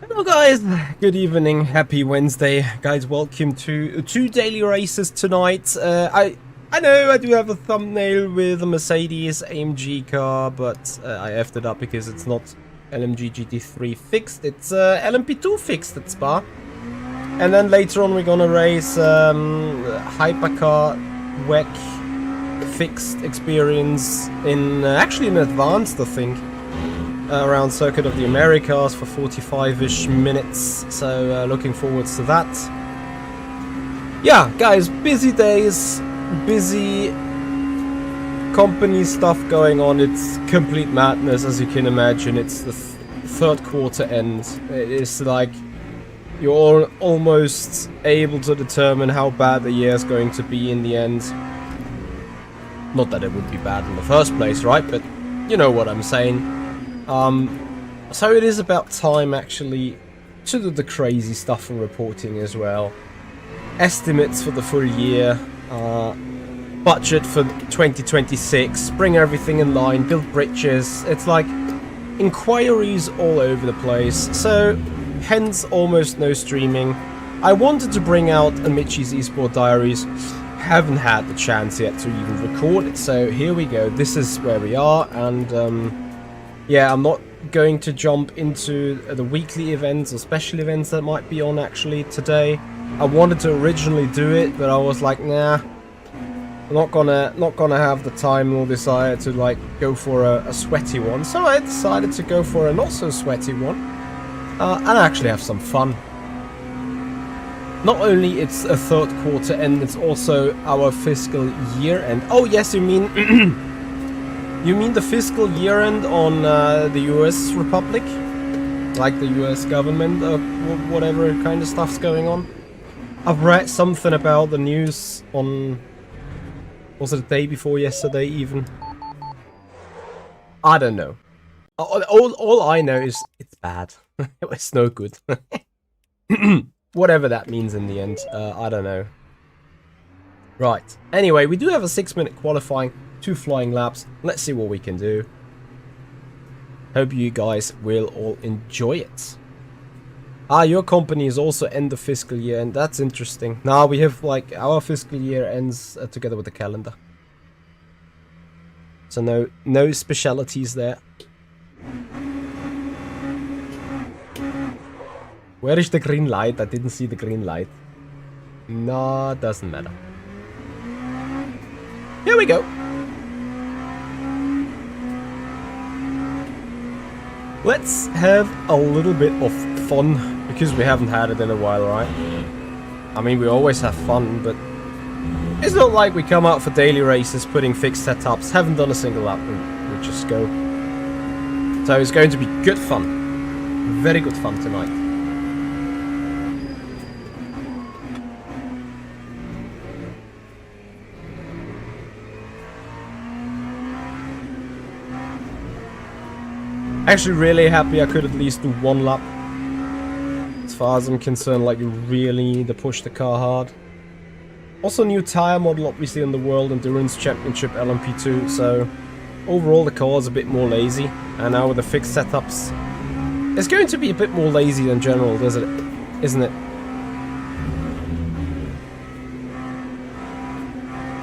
Hello guys, good evening, happy Wednesday. Guys, welcome to two daily races tonight. I know I do have a thumbnail with a Mercedes AMG car, but I effed it up because it's not LMG GT3 fixed, it's LMP2 fixed at Spa. And then later on we're gonna race Hypercar WEC fixed experience in actually in advanced, I think. Around Circuit of the Americas for 45-ish minutes, so looking forwards to that. Yeah, guys, busy days, busy company stuff going on. It's complete madness, as you can imagine. It's the third quarter end. It's like you're almost able to determine how bad the year is going to be in the end. Not that it would be bad in the first place, right? But you know what I'm saying. So it is about time actually to do the crazy stuff and reporting as well. Estimates for the full year, budget for 2026, bring everything in line, build bridges. It's like inquiries all over the place, so hence almost no streaming. I wanted to bring out Amichi's Esport Diaries, haven't had the chance yet to even record it, so here we go. This is where we are, and yeah, I'm not going to jump into the weekly events or special events that might be on actually today. I wanted to originally do it, but I was like, nah, I'm not gonna have the time nor desire to like go for a sweaty one. So I decided to go for a not so sweaty one, and actually have some fun. Not only it's a third quarter end, it's also our fiscal year end. Oh yes, you mean you mean the fiscal year end on the US Republic? Like the US government or whatever kind of stuff's going on? I've read something about the news on... Was it the day before yesterday even? I don't know. All I know is it's bad. It's no good. Whatever that means in the end, I don't know. Right. Anyway, we do have a 6-minute qualifying. 2 flying laps. Let's see what we can do. Hope you guys will all enjoy it. Ah, your company is also end of fiscal year, and that's interesting. Now we have like our fiscal year ends together with the calendar. So no specialities there. Where is the green light? I didn't see the green light. No, doesn't matter. Here we go. Let's have a little bit of fun, because we haven't had it in a while, right? I mean, we always have fun, but it's not like we come out for daily races, putting fixed setups, haven't done a single lap, and we just go. So it's going to be good fun. Very good fun tonight. Actually really happy I could at least do 1 lap. As far as I'm concerned, like you really need to push the car hard. Also new tire model obviously in the World Endurance Championship LMP2, so overall the car is a bit more lazy. And now with the fixed setups, it's going to be a bit more lazy than general, isn't it?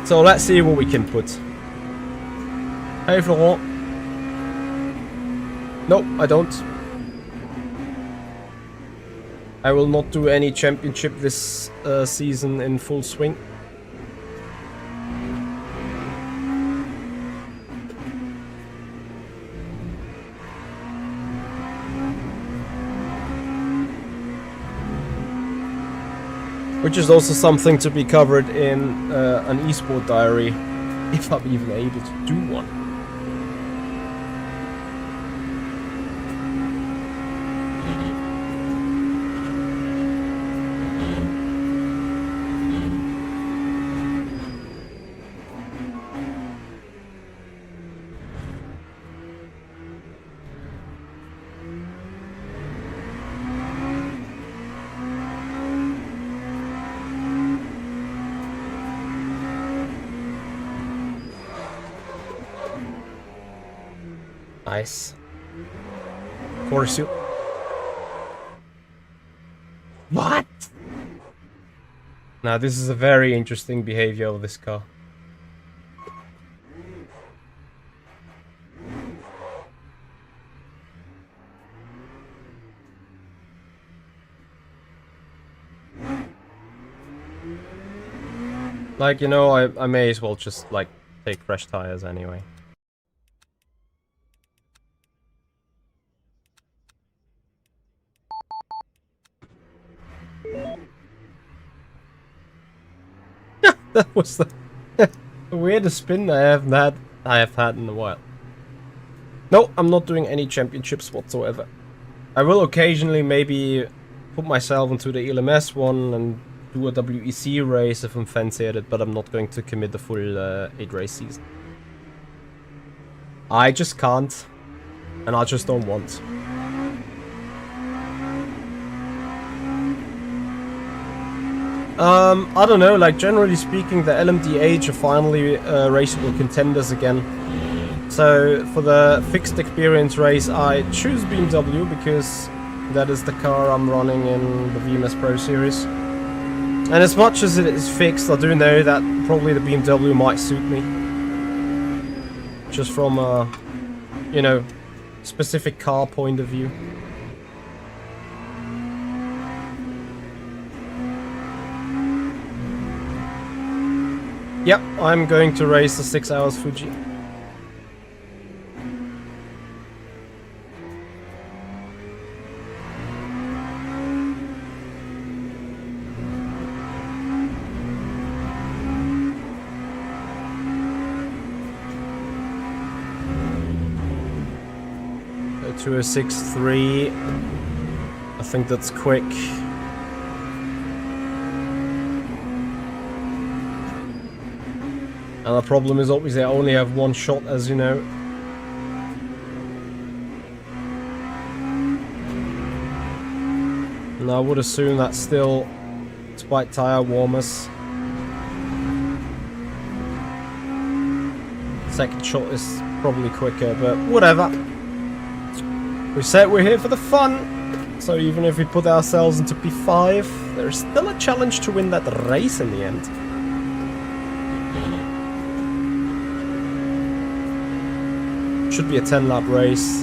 So let's see what we can put. Hey Florent. No, I don't. I will not do any championship this season in full swing. Which is also something to be covered in an esport diary, if I'm even able to do one. Nice. Corsu. What? Now this is a very interesting behavior of this car. Like, you know, I may as well just, like, take fresh tires anyway. That was the weirdest spin I have had in a while. No, I'm not doing any championships whatsoever. I will occasionally maybe put myself into the ELMS one and do a WEC race if I'm fancy at it, but I'm not going to commit the full 8 race season. I just can't, and I just don't want. I don't know, like generally speaking, the LMDH are finally raceable contenders again. So for the fixed experience race, I choose BMW because that is the car I'm running in the VMS Pro Series. And as much as it is fixed, I do know that probably the BMW might suit me. Just from a, you know, specific car point of view. Yep, I'm going to race the 6 hours Fuji. So 206.3. I think that's quick. And the problem is obviously I only have one shot, as you know. And I would assume that's still despite tire warmers. Second shot is probably quicker, but whatever. We said we're here for the fun. So even if we put ourselves into P5, there's still a challenge to win that race in the end. Should be a 10-lap race.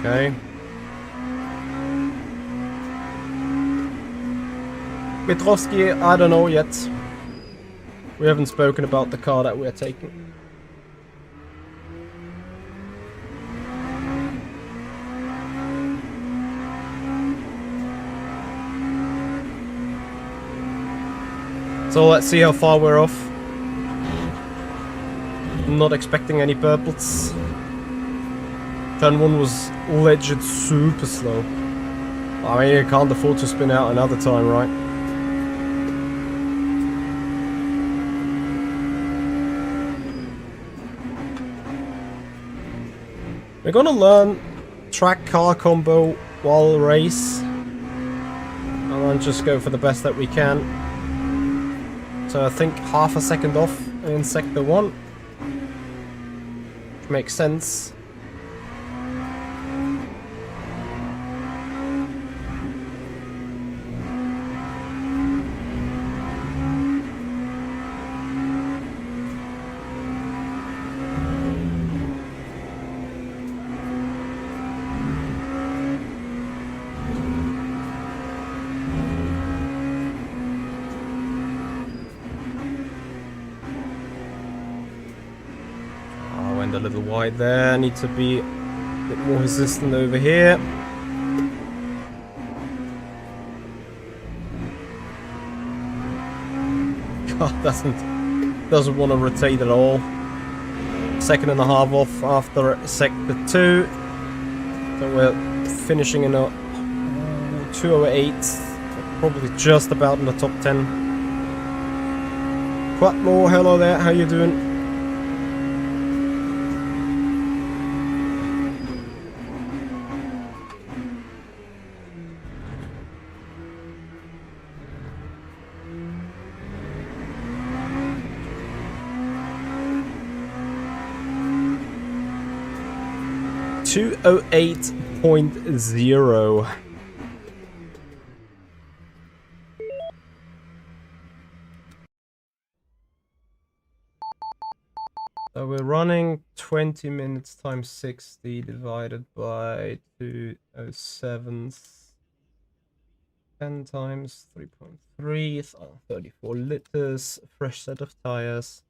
Okay. Petrovsky, I don't know yet. We haven't spoken about the car that we're taking. So let's see how far we're off. I'm not expecting any purples. Turn 1 was legit super slow. I mean, you can't afford to spin out another time, right? We're gonna learn track car combo while race. And then just go for the best that we can. So I think half a second off in sector 1. Which makes sense. A little wide there, need to be a bit more resistant over here. God, doesn't want to rotate at all. Second and a half off after sector 2. So we're finishing in a 208, probably just about in the top 10. Quatmo, hello there, how you doing? 208.0. So we're running 20 minutes times 60 divided by 207. 10 times 3.3, 34 liters, fresh set of tires.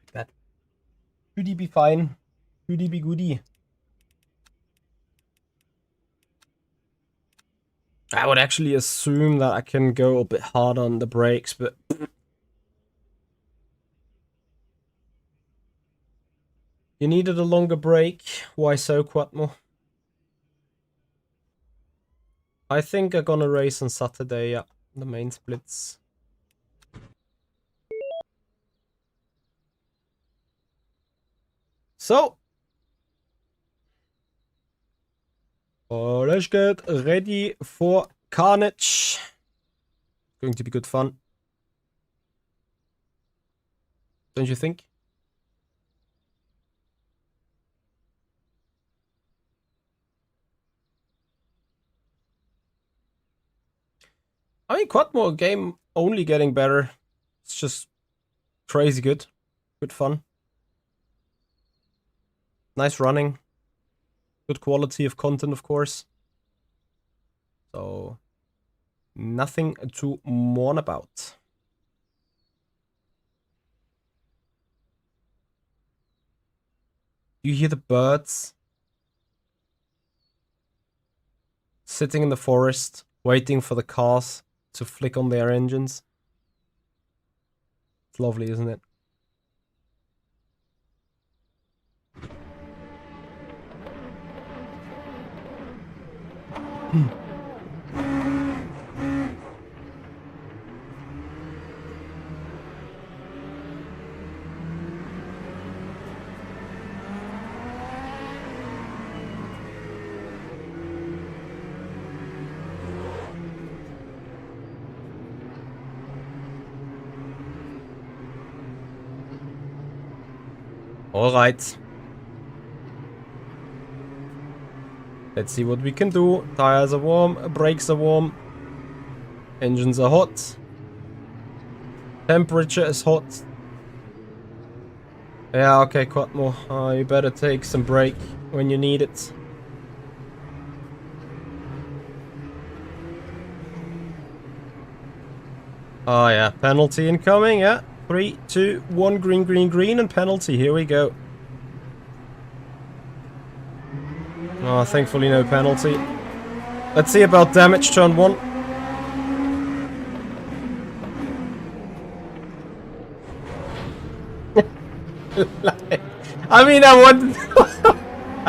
Like that. Goodie be fine. Goodie be goodie. I would actually assume that I can go a bit hard on the brakes, but you needed a longer break. Why so, Quatmo? I think I'm gonna race on Saturday, yeah. The main splits. So, let's get ready for carnage. Going to be good fun. Don't you think? I mean, Quatmo game only getting better. It's just crazy good. Good fun. Nice running. Good quality of content, of course. So, nothing to mourn about. You hear the birds sitting in the forest, waiting for the cars to flick on their engines. It's lovely, isn't it? Alright. Let's see what we can do. Tires are warm, brakes are warm, engines are hot, temperature is hot. Yeah, okay, Quatmo. You better take some break when you need it. Oh yeah, penalty incoming, yeah. 3, 2, 1, green, green, green, and penalty. Here we go. Oh, thankfully no penalty. Let's see about damage, turn 1. I mean, I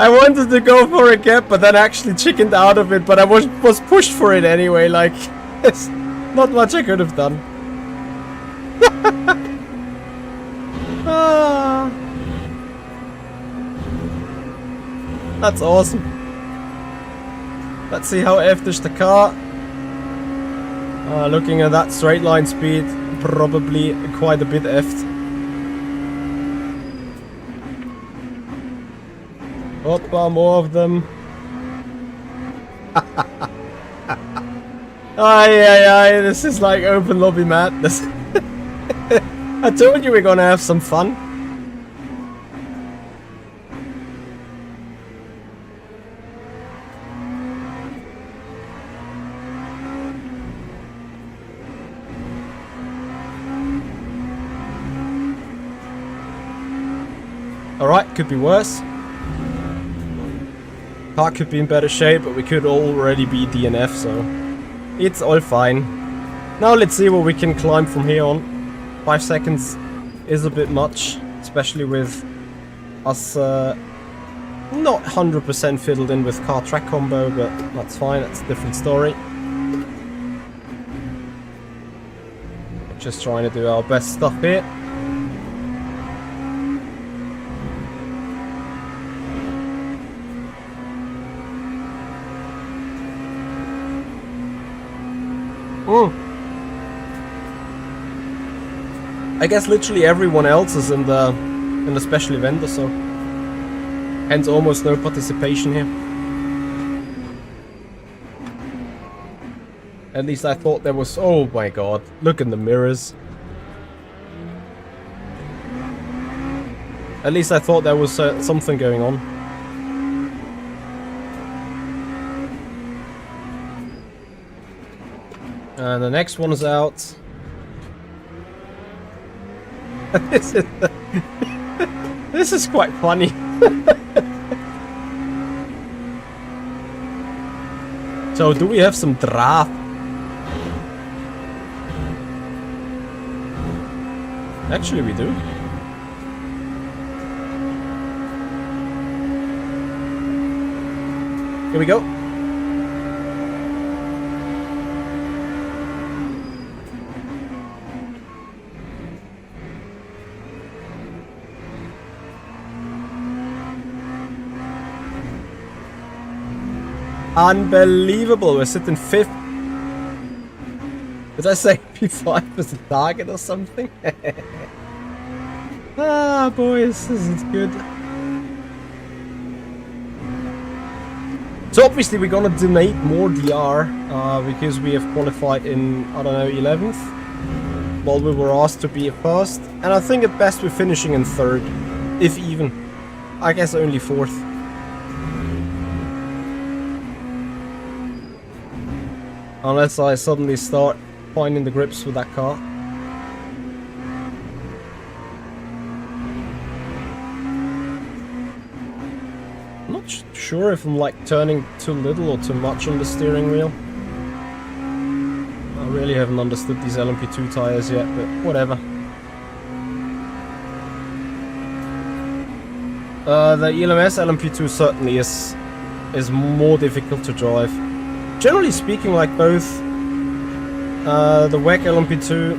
wanted to go for a gap, but then actually chickened out of it, but I was pushed for it anyway, like, it's not much I could have done. Ah, that's awesome. Let's see how effed is the car. Looking at that straight line speed, probably quite a bit effed. Hoppa, more of them. Aye, this is like open lobby madness. I told you we're gonna have some fun. Alright, could be worse. Car could be in better shape, but we could already be DNF, so it's all fine. Now let's see what we can climb from here on. 5 seconds is a bit much, especially with us not 100% fiddled in with car track combo, but that's fine, that's a different story. Just trying to do our best stuff here. I guess literally everyone else is in the special event or so. Hence almost no participation here. At least I thought there was... Oh my god, look in the mirrors. At least I thought there was something going on. And the next one is out. This is this is quite funny. So do we have some draft? Actually we do. Here we go. Unbelievable, we're sitting 5th. Did I say P5 was the target or something? Ah, boys, this is good. So obviously we're gonna donate more DR because we have qualified in, I don't know, 11th. Well, we were asked to be first, and I think at best we're finishing in 3rd, if even. I guess only 4th. Unless I suddenly start finding the grips with that car. I'm not sure if I'm like turning too little or too much on the steering wheel. I really haven't understood these LMP2 tires yet, but whatever. The ELMS LMP2 certainly is more difficult to drive. Generally speaking, like both the WEC LMP2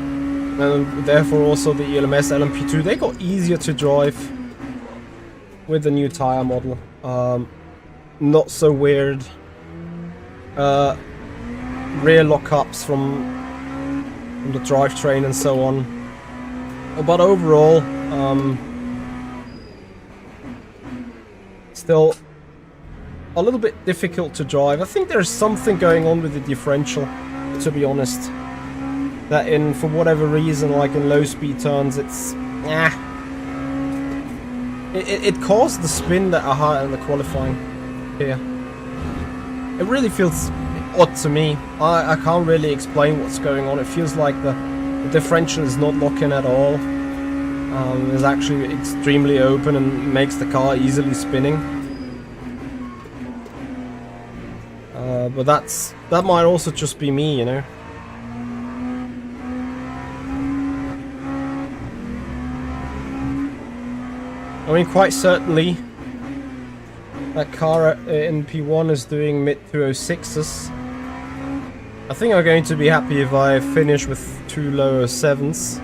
and therefore also the ELMS LMP2, they got easier to drive with the new tire model. Not so weird rear lockups from the drivetrain and so on. But overall, still a little bit difficult to drive. I think there's something going on with the differential, to be honest. That for whatever reason, like in low speed turns, it's... It caused the spin that I had in the qualifying here. It really feels odd to me. I can't really explain what's going on. It feels like the differential is not locking at all. It's actually extremely open and makes the car easily spinning. But that might also just be me, you know. I mean, quite certainly that car in P1 is doing mid 206s. I think I'm going to be happy if I finish with 2 lower 7s.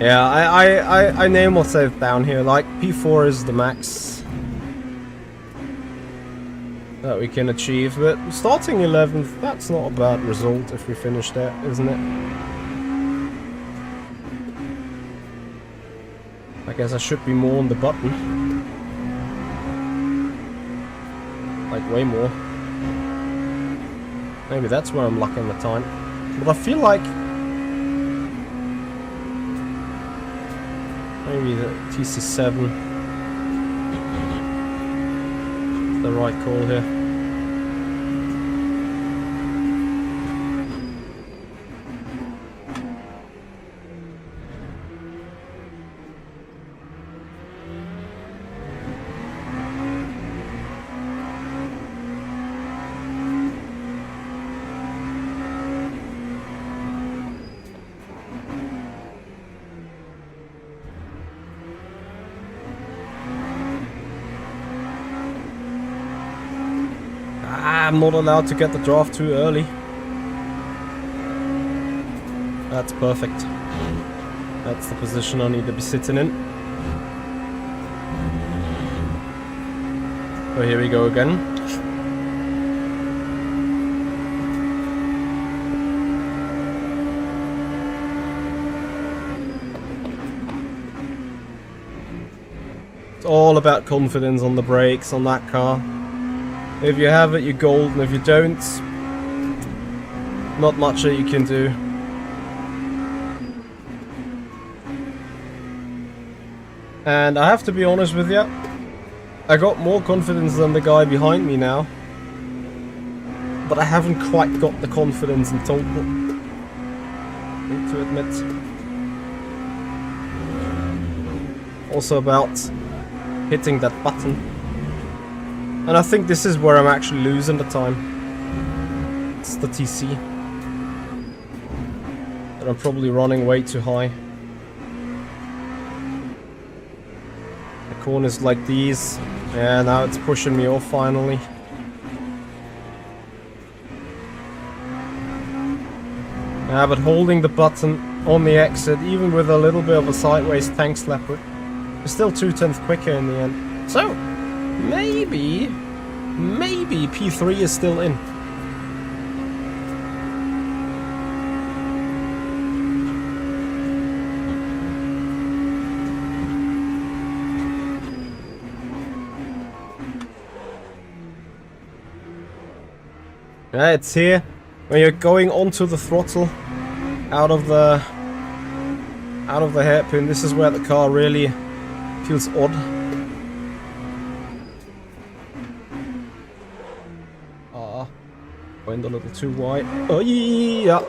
Yeah, I name myself down here, like P4 is the max that we can achieve, but starting 11th, that's not a bad result if we finish that, isn't it? I guess I should be more on the button. Like way more. Maybe that's where I'm lacking the time. But I feel like maybe the TC7 is the right call here. I'm not allowed to get the draft too early. That's perfect. That's the position I need to be sitting in. Oh, here we go again. It's all about confidence on the brakes on that car. If you have it, you're golden. If you don't, not much that you can do. And I have to be honest with you, I got more confidence than the guy behind me now. But I haven't quite got the confidence in total. Need to admit. Also about hitting that button. And I think this is where I'm actually losing the time. It's the TC. And I'm probably running way too high. The corners like these. Yeah, now it's pushing me off finally. Yeah, but holding the button on the exit, even with a little bit of a sideways tank slapper, it's still 2/10 quicker in the end. So, maybe P3 is still in. Yeah, it's here. When you're going onto the throttle, out of the hairpin, this is where the car really feels odd. Went a little too wide. Oh yeah.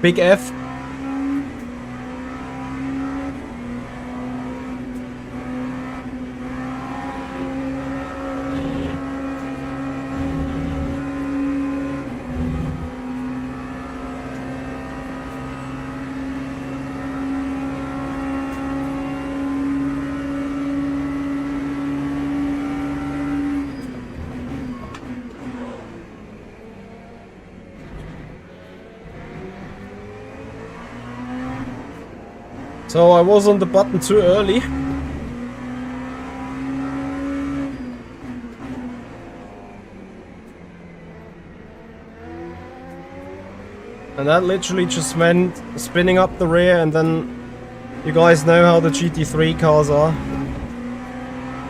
Big F. So I was on the button too early. And that literally just meant spinning up the rear, and then you guys know how the GT3 cars are.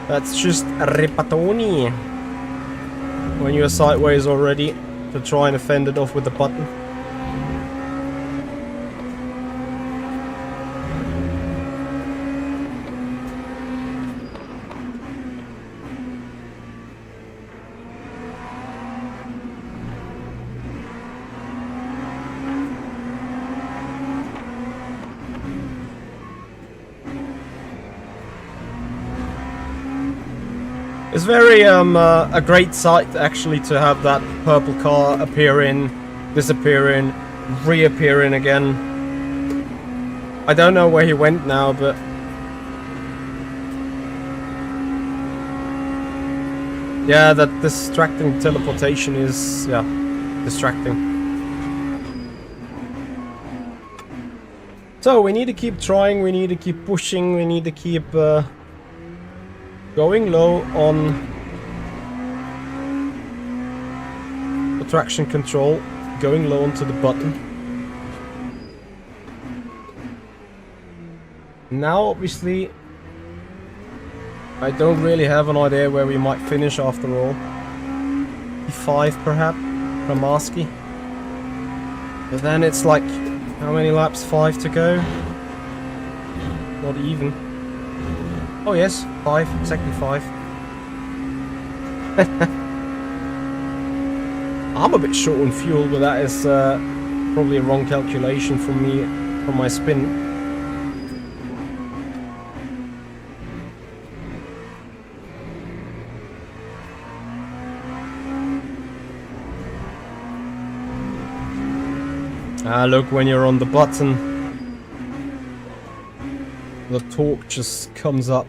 That's just a rippatoni when you're sideways already to try and fend it off with the button. It's very a great sight actually to have that purple car appear in, disappear in, reappear in again. I don't know where he went now, but yeah, that distracting teleportation is, yeah, distracting. So we need to keep trying, we need to keep pushing, we need to keep going low on the traction control, going low onto the button. Now obviously I don't really have an idea where we might finish after all. P5 perhaps, Pramaski. But then it's like, how many laps? 5 to go? Not even. Oh yes, 5, exactly 5. I'm a bit short on fuel, but that is probably a wrong calculation from me, from my spin. Ah, look, when you're on the button, the torque just comes up.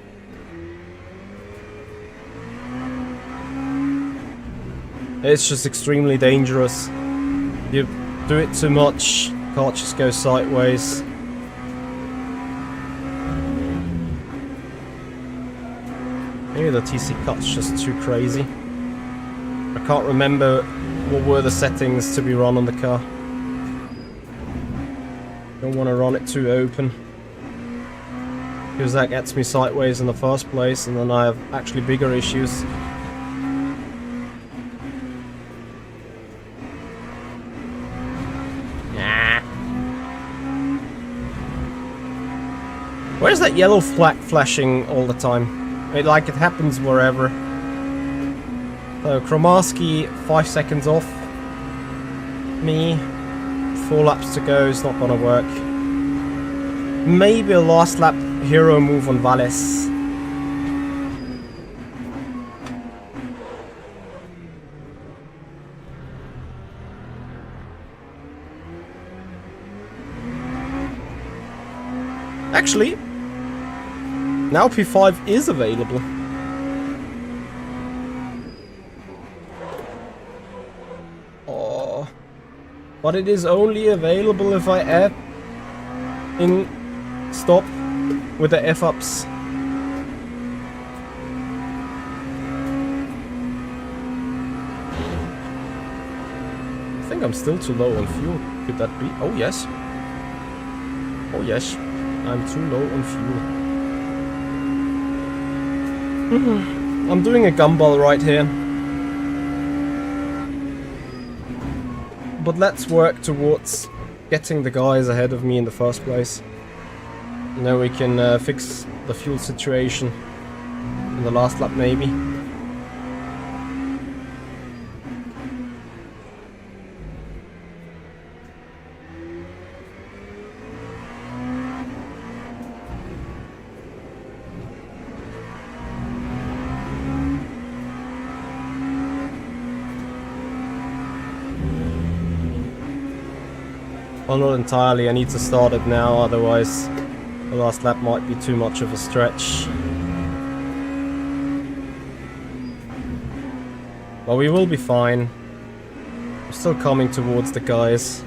It's just extremely dangerous. You do it too much, car just goes sideways. Maybe the TC cut's just too crazy. I can't remember what were the settings to be run on the car. Don't want to run it too open, because that gets me sideways in the first place, and then I have actually bigger issues. Where's that yellow flag flashing all the time? It happens wherever. So Kromarski 5 seconds off me. 4 laps to go is not gonna work. Maybe a last lap hero move on Valles. Actually, now P5 is available. Oh, but it is only available if I add in stop with the F-ups. I think I'm still too low on fuel. Could that be? Oh yes. Oh yes. I'm too low on fuel. I'm doing a gumball right here. But let's work towards getting the guys ahead of me in the first place. And then we can fix the fuel situation in the last lap maybe. Well, not entirely, I need to start it now, otherwise the last lap might be too much of a stretch. But we will be fine. I'm still coming towards the guys.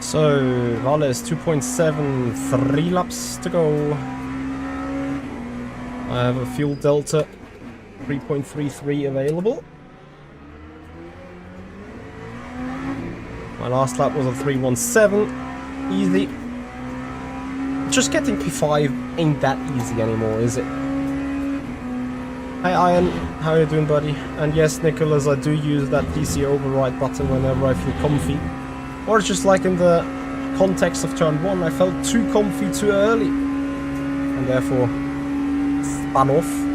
So, Valles 2.7, 3 laps to go. I have a fuel delta 3.33 available. My last lap was a 3.17, easy. Just getting P5 ain't that easy anymore, is it? Hi Iron, how you doing buddy? And yes Nicholas, I do use that DC override button whenever I feel comfy. Or just like in the context of turn 1, I felt too comfy too early. And therefore, spun off.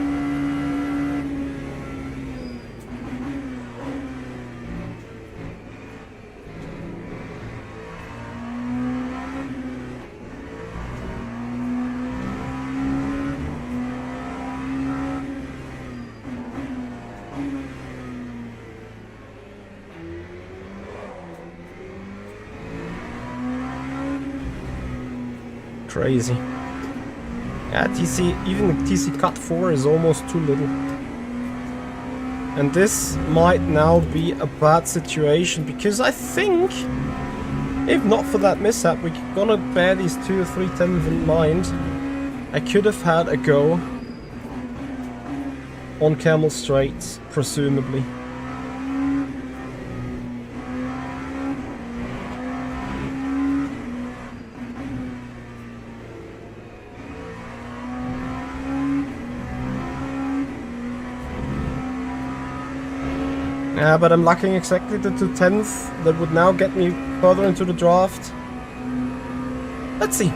Crazy. Yeah, even the TC cut 4 is almost too little. And this might now be a bad situation, because I think, if not for that mishap, we're gonna bear these 2 or 3 tenths in mind. I could have had a go on Camel Straight, presumably. Yeah, but I'm lacking exactly the 2/10 that would now get me further into the draft. Let's see.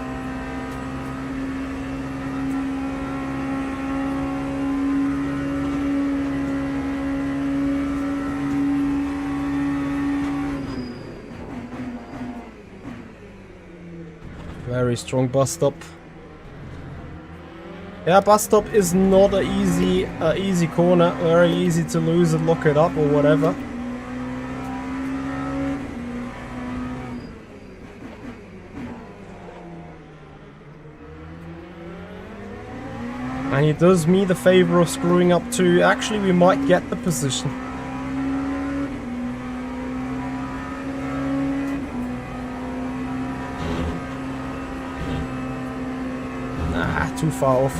Very strong bus stop. Yeah, bus stop is not a easy corner. Very easy to lose and lock it up or whatever. And he does me the favor of screwing up too. Actually, we might get the position. Nah, too far off.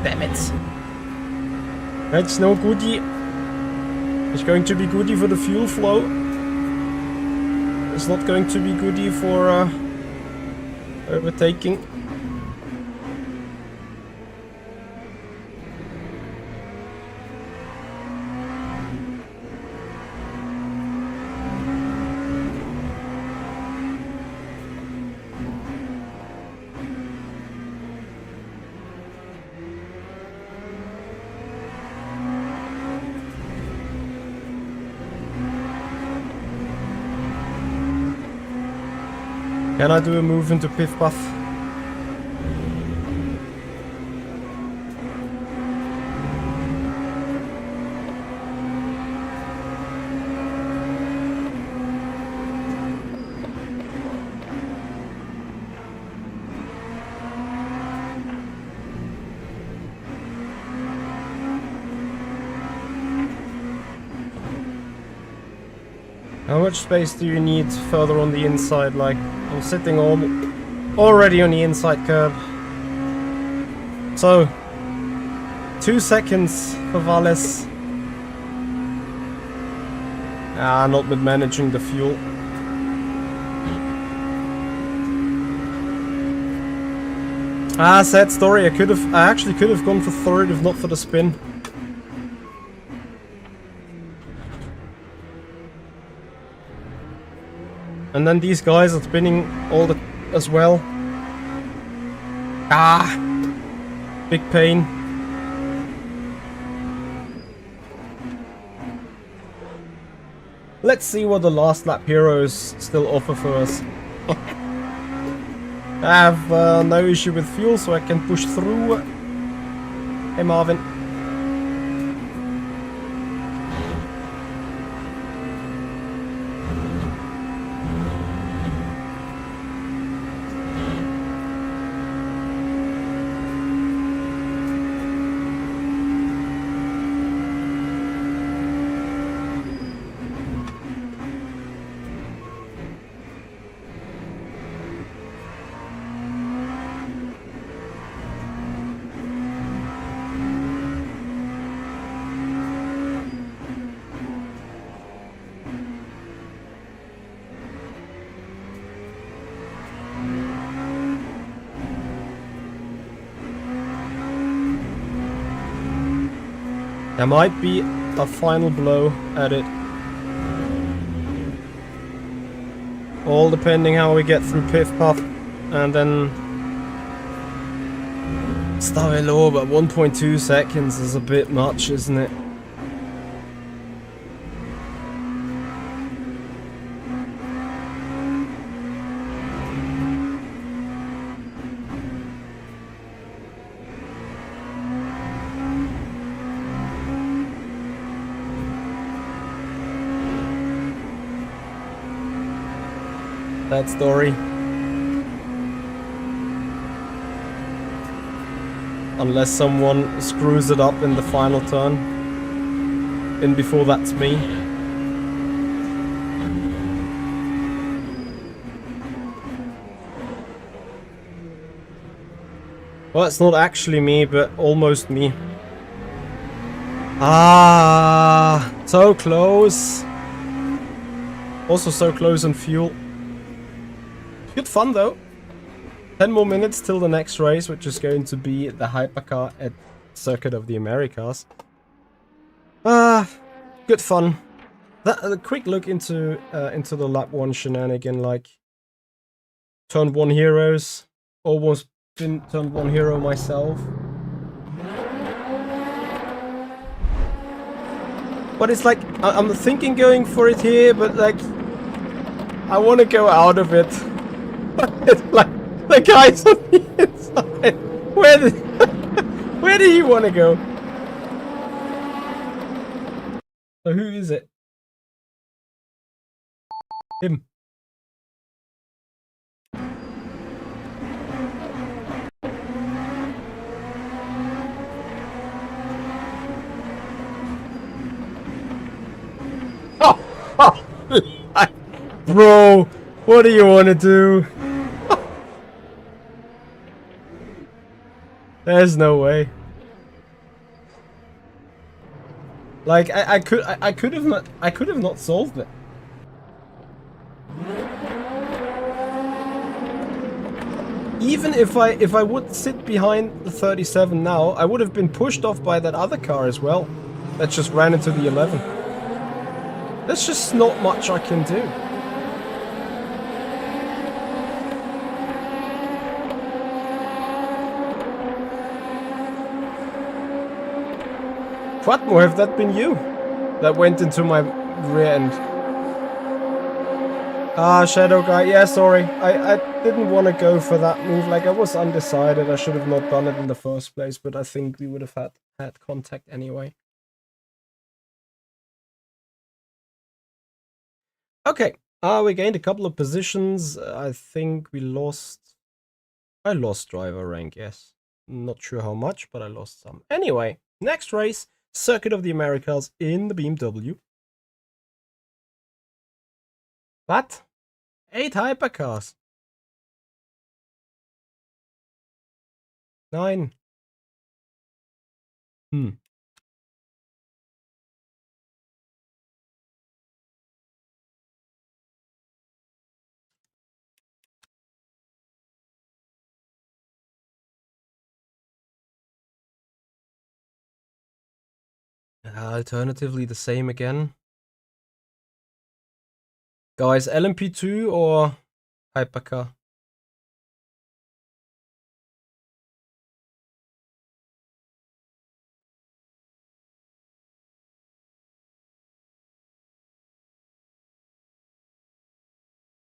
Damn it. That's no goodie. It's going to be goodie for the fuel flow. It's not going to be goodie for overtaking. Can I do a move into pit path? How much space do you need further on the inside? Like, I'm sitting already on the inside curb. So, 2 seconds for Valles. Ah, not with managing the fuel. Ah, sad story. I actually could have gone for third if not for the spin. And then these guys are spinning as well. Ah, big pain. Let's see what the last lap heroes still offer for us. I have no issue with fuel, so I can push through. Hey Marvin. There might be a final blow at it. All depending how we get through pit path and then start low, but 1.2 seconds is a bit much, isn't it? That story. Unless someone screws it up in the final turn. And before that's me. Well, it's not actually me, but almost me. Ah, so close. Also so close on fuel. Good fun though. 10 more minutes till the next race, which is going to be the hypercar at Circuit of the Americas. Ah, good fun. That a quick look into the lap 1 shenanigan, like turn 1 heroes. Almost been turn 1 hero myself. But it's like I'm thinking going for it here, but like I want to go out of it. It's like the guy's on the inside. Where do you want to go? So who is it? Him. Oh, bro, what do you want to do? There's no way. Like I could have not solved it. Even if I would sit behind the 37 now, I would have been pushed off by that other car as well. That just ran into the 11. There's just not much I can do. Quatmo, have that been you that went into my rear end? Ah, Shadow Guy. Yeah, sorry. I didn't want to go for that move. Like, I was undecided. I should have not done it in the first place, but I think we would have had contact anyway. Okay. We gained a couple of positions. I think we lost... I lost driver rank, yes. Not sure how much, but I lost some. Anyway, next race. Circuit of the Americas in the BMW. What? 8 hypercars. 9. Alternatively, the same again. Guys, LMP2 or hypercar?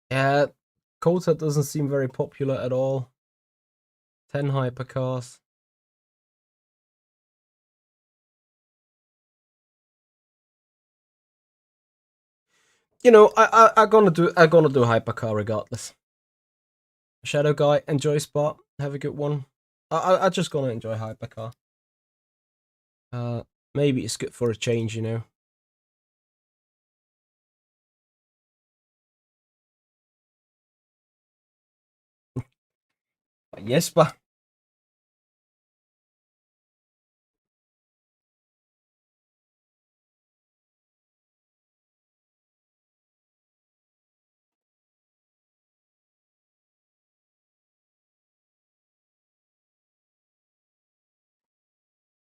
Yeah, Kota doesn't seem very popular at all. 10 hypercars. You know, I'm gonna do hypercar regardless. Shadow Guy, enjoy Spa. Have a good one. I just gonna enjoy hypercar. Maybe it's good for a change, you know. Yes, but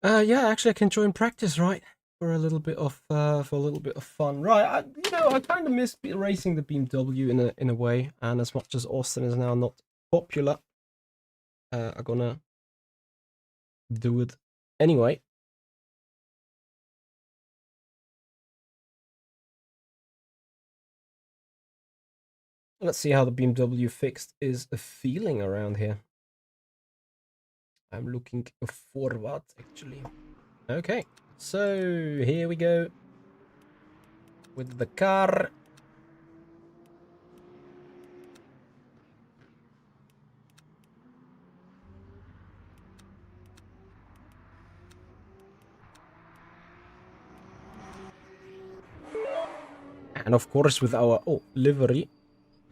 yeah, actually, I can join practice, right? For a little bit of fun, right? I kind of miss racing the BMW in a way, and as much as Austin is now not popular, I'm gonna do it anyway. Let's see how the BMW fixed is feeling around here. I'm looking forward, actually. Okay, so here we go with the car. And of course with our livery.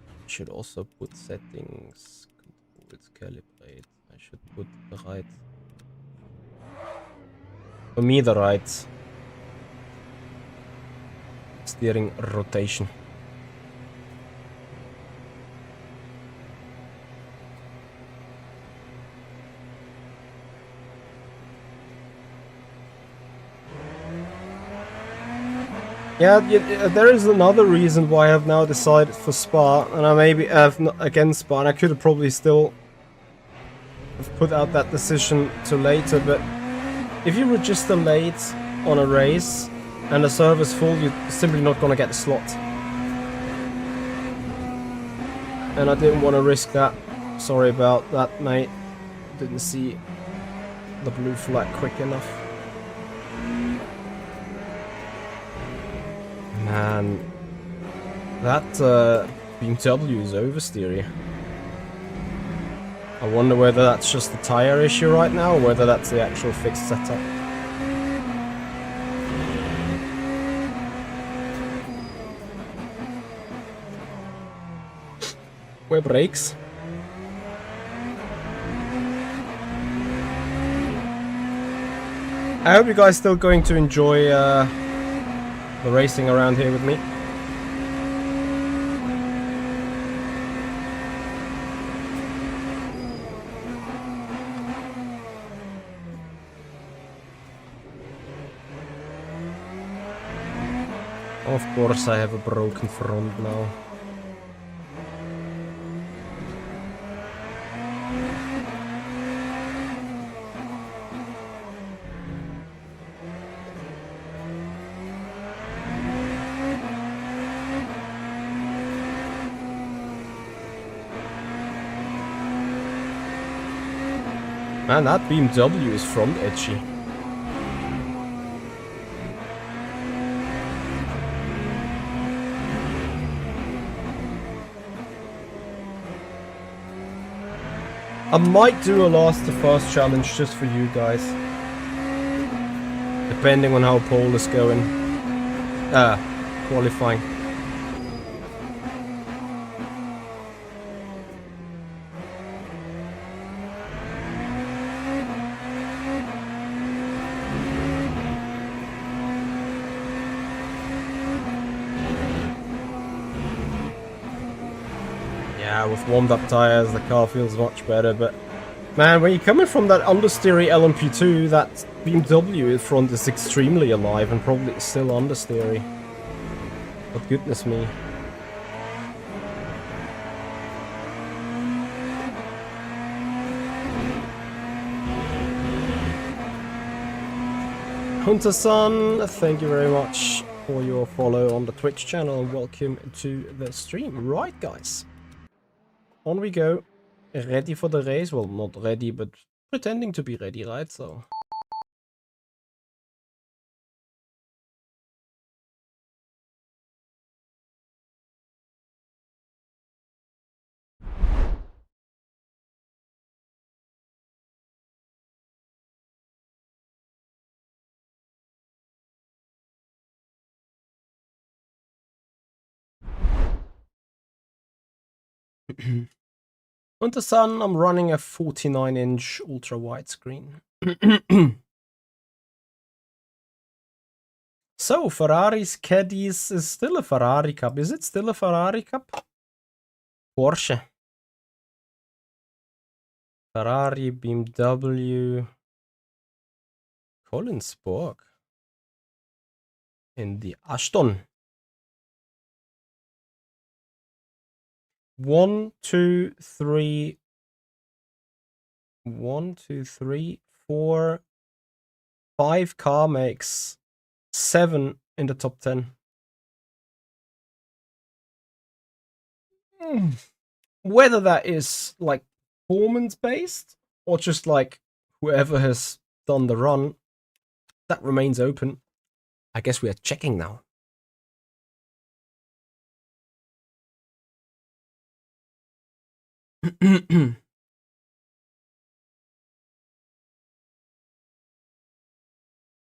I should also put settings. Controls, calibrate. I should put the right. For me, the right steering rotation. Yeah, there is another reason why I've now decided for Spa, and I maybe have against Spa, and I could have probably still have put out that decision to later, but if you register late on a race and the server's full, you're simply not gonna get a slot. And I didn't want to risk that. Sorry about that, mate. Didn't see the blue flag quick enough. Man, that BMW is oversteery. I wonder whether that's just the tire issue right now, or whether that's the actual fixed setup. Where brakes? I hope you guys still going to enjoy the racing around here with me. Of course I have a broken front now. Man, that BMW is front edgy. I might do a last to first challenge just for you guys. Depending on how pole is going. Qualifying. Yeah, with warmed up tires, the car feels much better, but man, when you're coming from that understeery LMP2, that BMW in front is extremely alive and probably still understeery. But goodness me. Hunter-san, thank you very much for your follow on the Twitch channel and welcome to the stream. Right, guys. On we go. Ready for the race? Well, not ready, but pretending to be ready, right? So. On the sun, I'm running a 49-inch ultra widescreen. So, Ferrari's Caddies is still a Ferrari Cup. Is it still a Ferrari Cup? Porsche. Ferrari, BMW. Collinsburg. In the Ashton. 1, 2, 3. 1, 2, 3, 4. 5 car makes 7 in the top 10. Whether that is like performance based or just like whoever has done the run, that remains open. I guess we are checking now.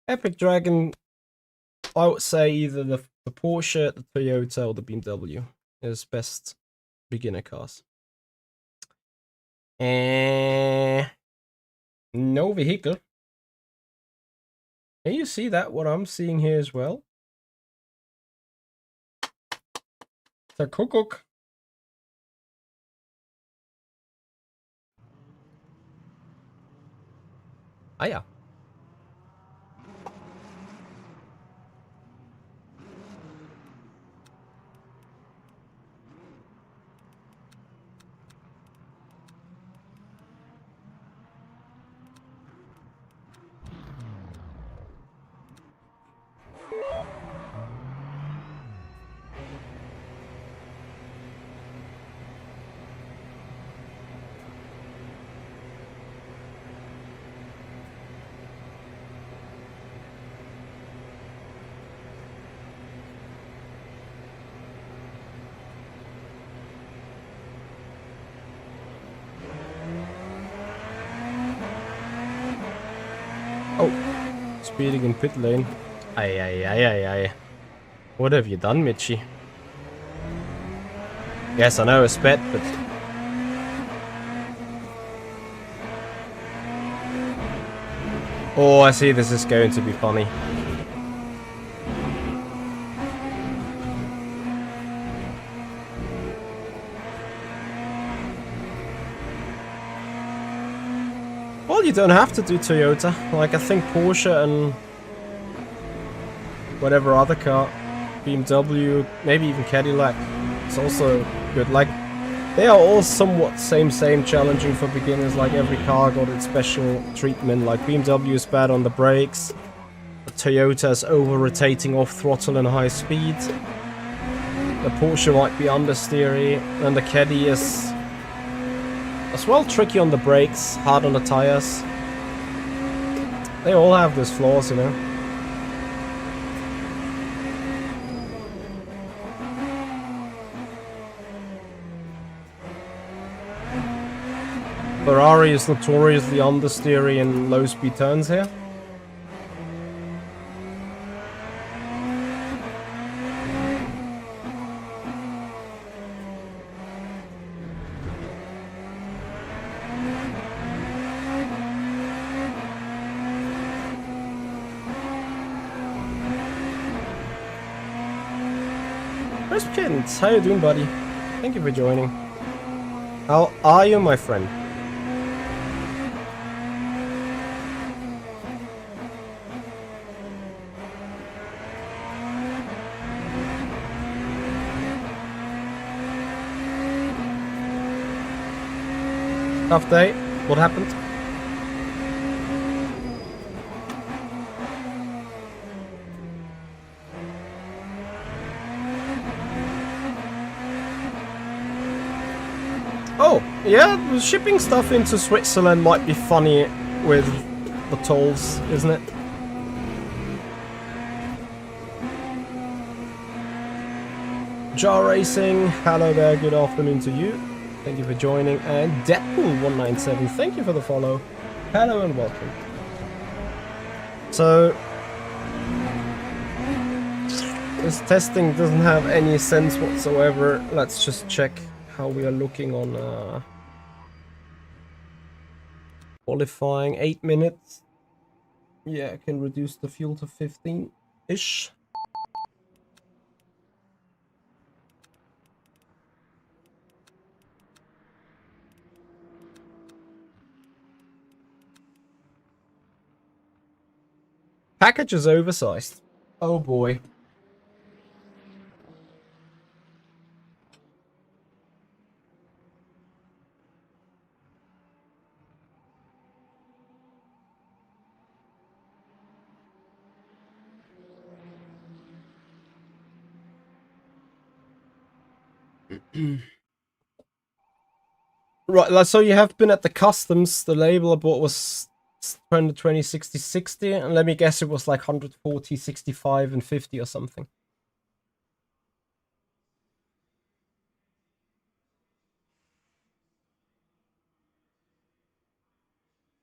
Epic Dragon, I would say either the Porsche, the Toyota, or the BMW is best beginner cars. No vehicle. Can you see that? What I'm seeing here as well? It's a Kuckuck. Ah, yeah. speeding in pit lane. Aye, aye, aye, aye, aye. What have you done, Mitchie? Yes, I know it's bad, but... Oh, I see, this is going to be funny. Well, you don't have to do Toyota. Like, I think Porsche and whatever other car, BMW, maybe even Cadillac, it's also good. Like, they are all somewhat same challenging for beginners. Like, every car got its special treatment. Like, BMW is bad on the brakes, the Toyota is over-rotating off throttle and high speed, the Porsche might be understeery, and the Caddy is as well tricky on the brakes, hard on the tires. They all have those flaws, you know. Ferrari is notoriously understeery in low speed turns here. Chris Kittens, how you doing, buddy? Thank you for joining. How are you, my friend? Tough day. What happened? Oh, yeah, shipping stuff into Switzerland might be funny with the tolls, isn't it? Jar Racing, hello there, good afternoon to you. Thank you for joining. And Deadpool197, thank you for the follow. Hello and welcome. So, this testing doesn't have any sense whatsoever. Let's just check how we are looking on qualifying. 8 minutes. Yeah, I can reduce the fuel to 15-ish. Package is oversized. Oh boy. Right, so you have been at the customs. The label I bought was 120, 60, 60, and let me guess it was like 140, 65, and 50 or something.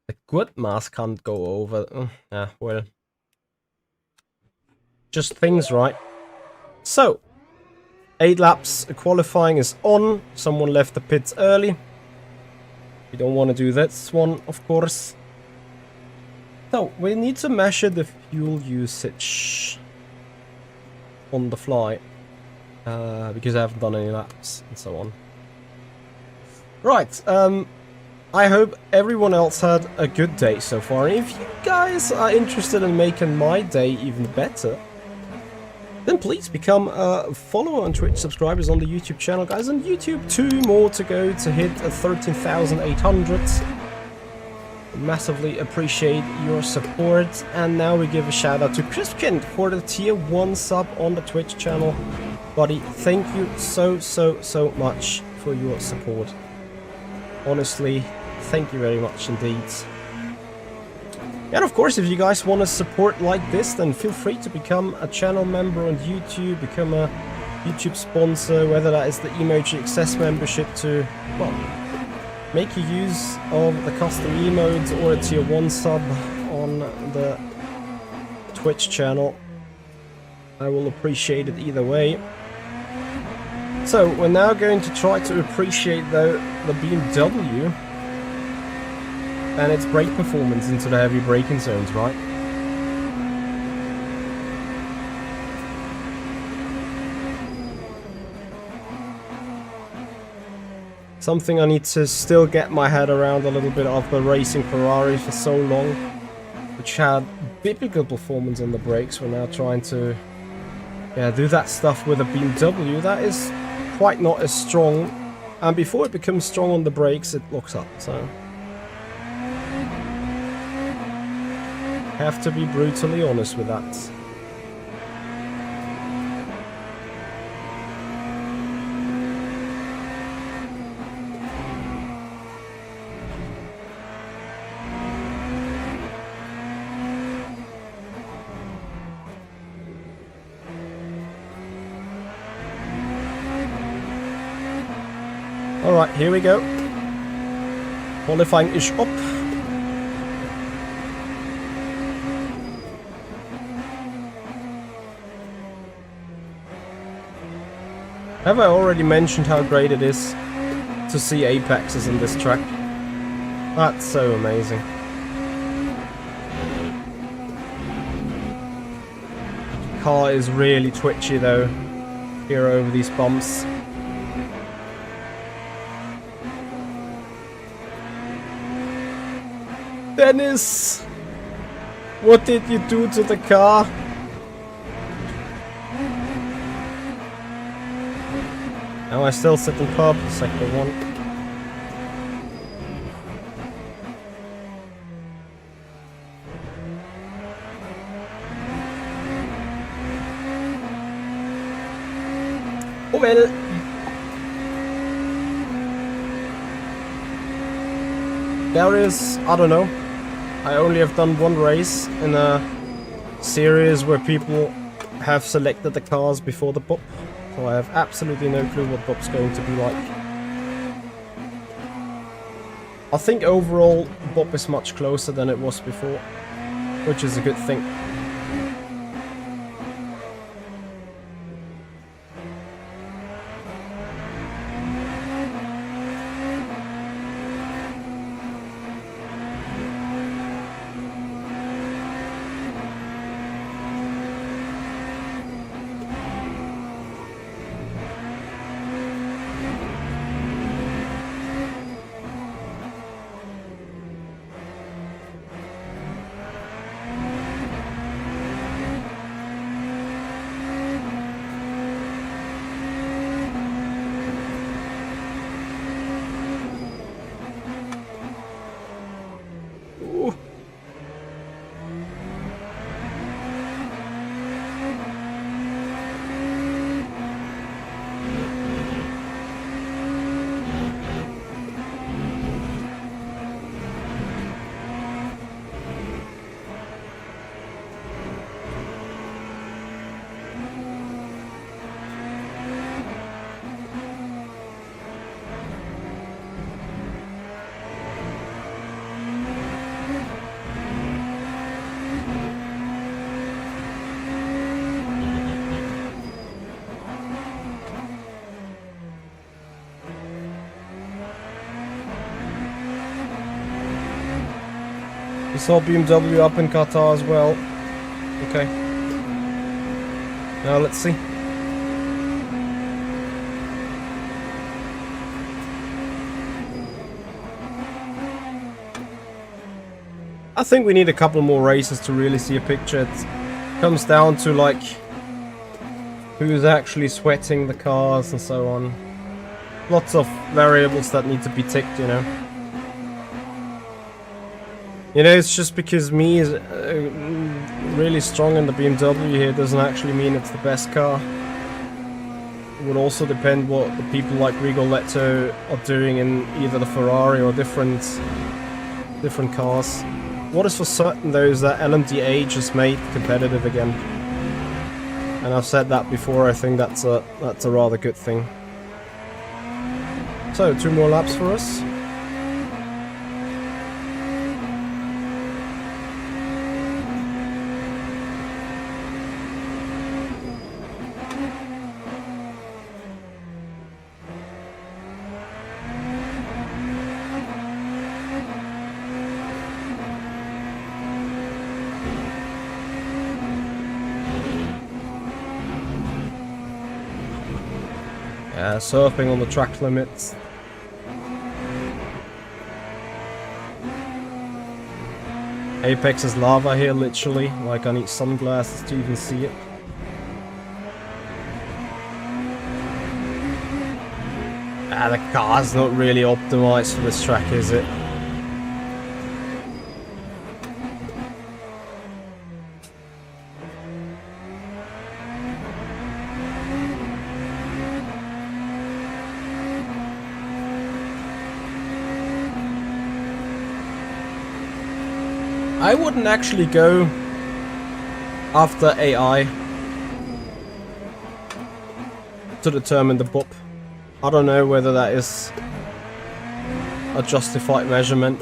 The good mass can't go over. Yeah, well. Just things, right? So, 8 laps, qualifying is on. Someone left the pits early. We don't want to do this one, of course. So, we need to measure the fuel usage on the fly. Because I haven't done any laps and so on. Right, I hope everyone else had a good day so far. And if you guys are interested in making my day even better, then please become a follower on Twitch, subscribers on the YouTube channel, guys. On YouTube, 2 more to go to hit 13,800. Massively appreciate your support. And now we give a shout out to Crispkind for the tier 1 sub on the Twitch channel. Buddy, thank you so much for your support. Honestly, thank you very much indeed. And of course, if you guys want to support like this, then feel free to become a channel member on YouTube, become a YouTube sponsor, whether that is the Emoji Access membership to, well, make you use of the custom emotes, or a tier 1 sub on the Twitch channel. I will appreciate it either way. So, we're now going to try to appreciate the BMW and its brake performance into the heavy braking zones, right? Something I need to still get my head around a little bit after racing Ferrari for so long, which had biblical performance on the brakes. We're now trying to do that stuff with a BMW that is quite not as strong, and before it becomes strong on the brakes it locks up, so have to be brutally honest with that. Alright, here we go. Qualifying is up. Have I already mentioned how great it is to see apexes in this track? That's so amazing. Car is really twitchy though, here over these bumps. Dennis! What did you do to the car? Now I still sit in pub, sector 1. Oh well. There is, I don't know. I only have done one race in a series where people have selected the cars before the BOP, so I have absolutely no clue what BOP's going to be like. I think overall BOP is much closer than it was before, which is a good thing. You saw BMW up in Qatar as well. Okay. Now let's see. I think we need a couple more races to really see a picture. It comes down to like who's actually sweating the cars and so on. Lots of variables that need to be ticked, you know. You know, it's just because me is really strong in the BMW here doesn't actually mean it's the best car. It would also depend what the people like Rigoletto are doing in either the Ferrari or different cars. What is for certain though is that LMDH just made competitive again. And I've said that before, I think that's a rather good thing. So, 2 more laps for us. surfing on the track limits. Apex is lava here, literally. Like, I need sunglasses to even see it. The car's not really optimized for this track, is it? I wouldn't actually go after AI to determine the BOP. I don't know whether that is a justified measurement.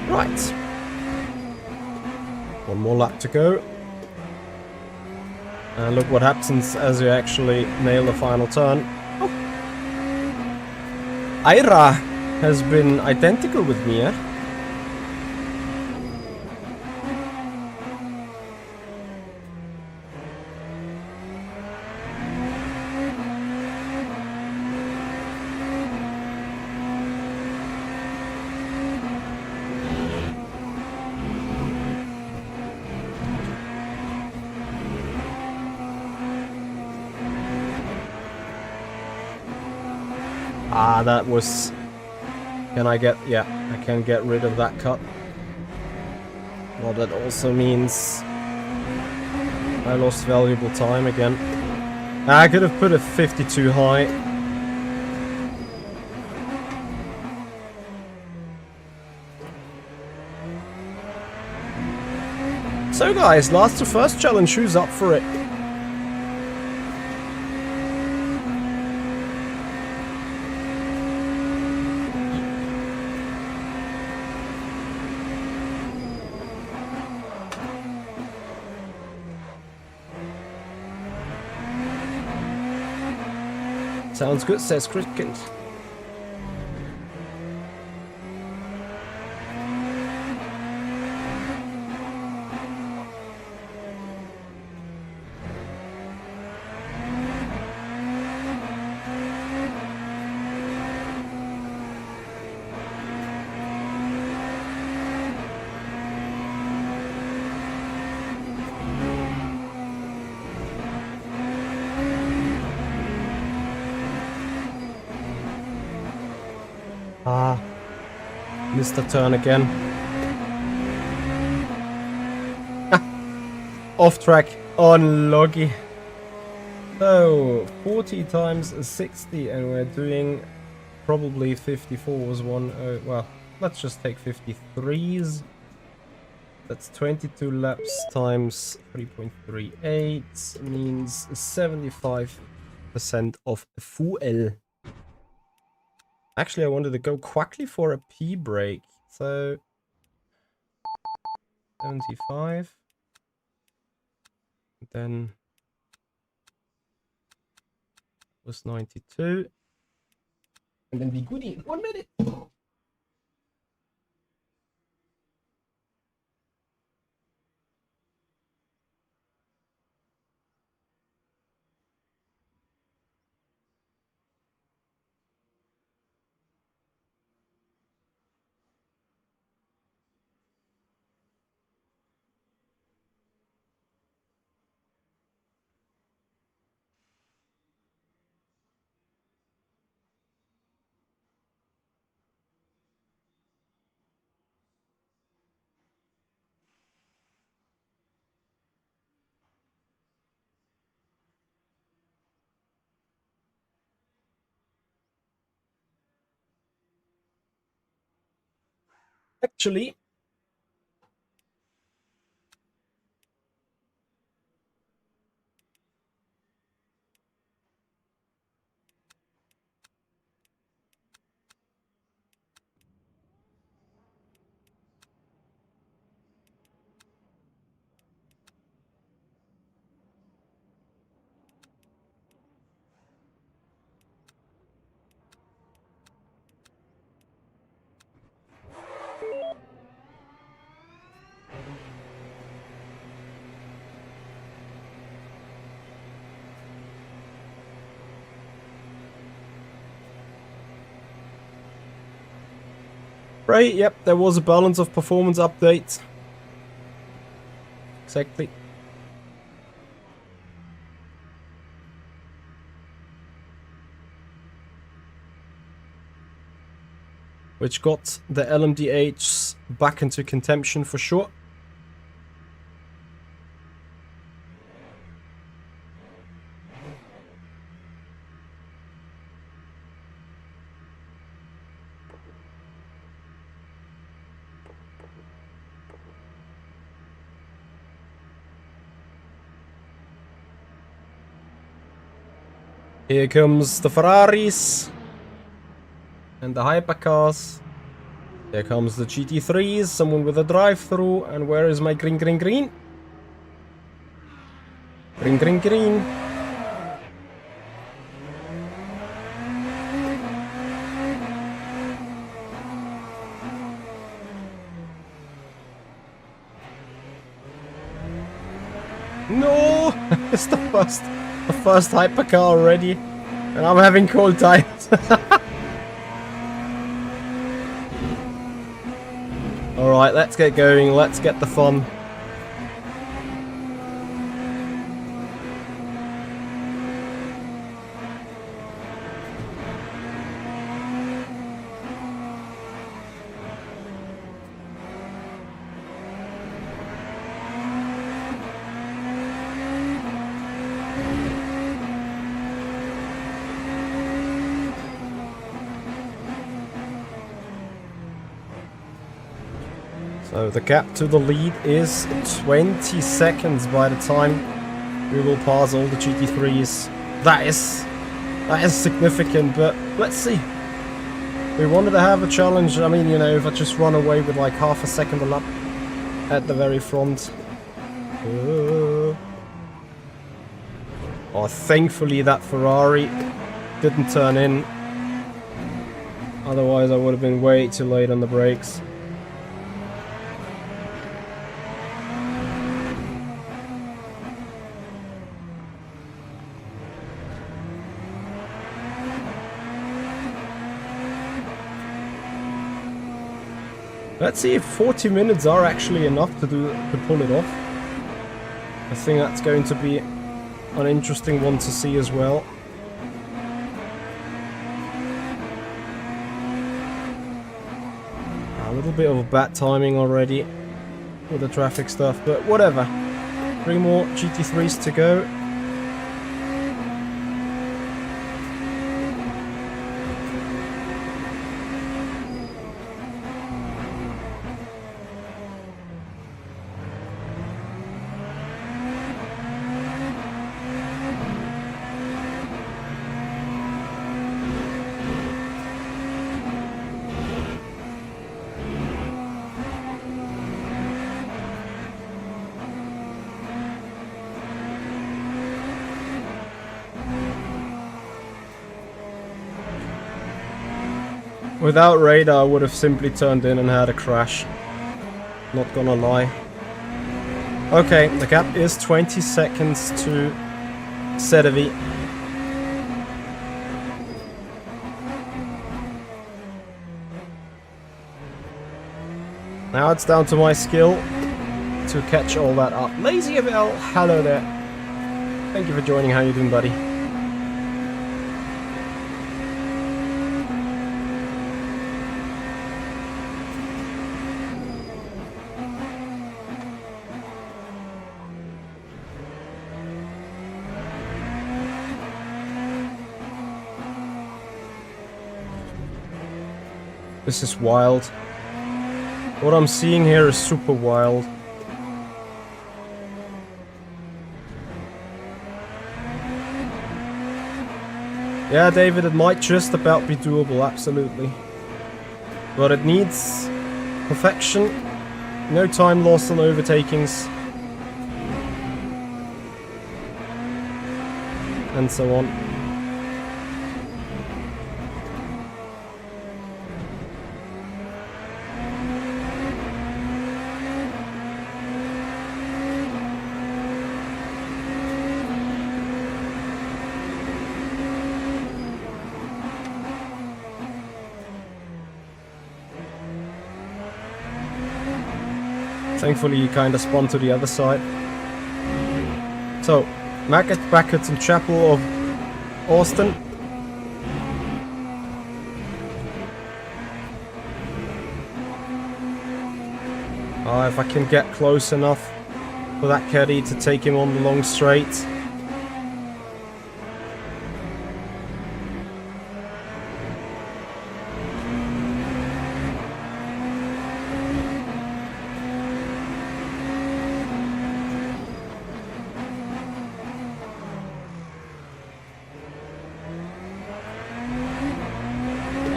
Right. One more lap to go. And look what happens as you actually nail the final turn. Oh. Aira has been identical with me, eh? Ah, that was... Can I get... Yeah, I can get rid of that cut. Well, that also means... I lost valuable time again. I could have put a 52 high. So guys, last to first challenge, who's up for it? Sounds good, says Cricket. Ah, missed the turn again. Off track, unlucky. So, 40 times 60, and we're doing probably 54s. Well, let's just take 53s. That's 22 laps times 3.38 means 75% of fuel. Actually, I wanted to go quickly for a P break. So 75. Then was 92. And then be goodie in 1 minute. Actually, Right, yep, there was a balance of performance update. Exactly. Which got the LMDHs back into contention for sure. Here comes the Ferraris and the hypercars. Here comes the GT3s, someone with a drive-through, and where is my green, green, green? Green, green, green. No! It's the first hypercar already, and I'm having cold tires. Alright, let's get going, let's get the fun. So the gap to the lead is 20 seconds by the time we will pass all the GT3s. That is significant, but let's see. We wanted to have a challenge. I mean, you know, if I just run away with like half a second a lap at the very front. Oh, thankfully that Ferrari didn't turn in. Otherwise I would have been way too late on the brakes. Let's see if 40 minutes are actually enough to pull it off. I think that's going to be an interesting one to see as well. A little bit of a bad timing already with the traffic stuff, but whatever. 3 more GT3s to go. Without radar, I would have simply turned in and had a crash. Not gonna lie. Okay, the gap is 20 seconds to Sedevi. Now it's down to my skill to catch all that up. Lazy FL, hello there. Thank you for joining. How you doing, buddy? This is wild. What I'm seeing here is super wild. Yeah, David, it might just about be doable, absolutely. But it needs perfection, no time lost on overtakings, and so on. Thankfully he kinda spun to the other side. So, Maggot back at some Chapel of Austin. If I can get close enough for that caddy to take him on the long straight.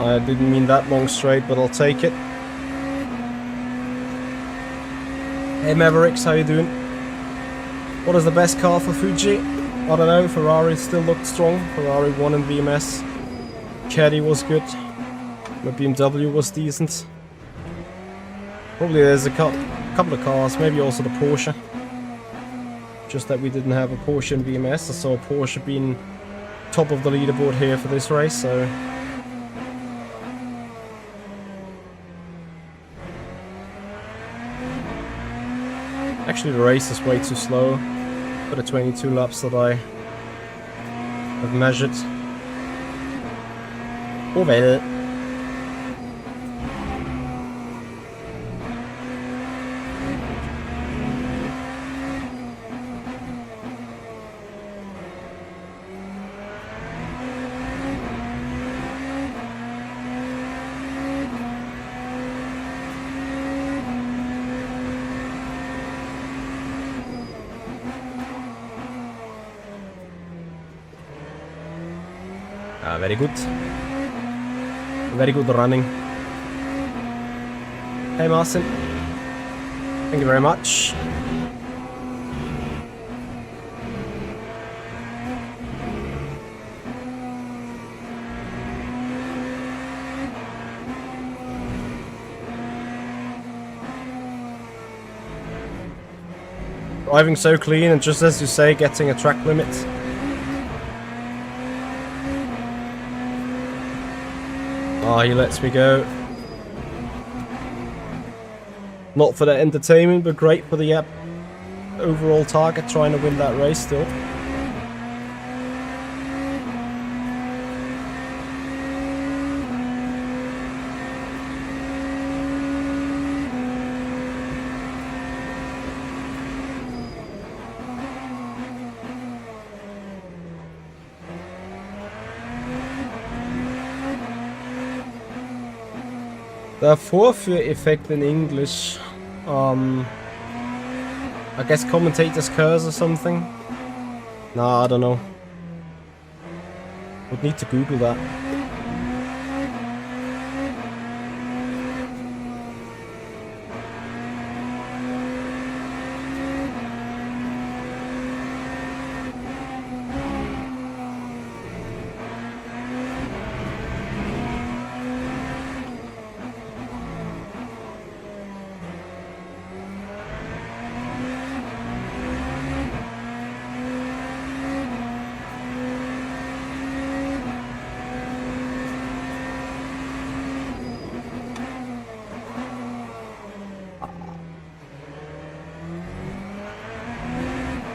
I didn't mean that long straight, but I'll take it. Hey Mavericks, how you doing? What is the best car for Fuji? I don't know, Ferrari still looked strong. Ferrari won in VMS. Caddy was good. The BMW was decent. Probably there's a couple of cars, maybe also the Porsche. Just that we didn't have a Porsche in VMS. I saw Porsche being top of the leaderboard here for this race, so... Actually, the race is way too slow for the 22 laps that I have measured. Oh well. Very good. Very good running. Hey Marcin. Thank you very much. Driving so clean and just as you say, getting a track limit. Oh, he lets me go. Not for the entertainment, but great for the overall target, trying to win that race still. The Vorführeffekt in English, I guess commentator's curse or something? Nah, I don't know. Would need to Google that.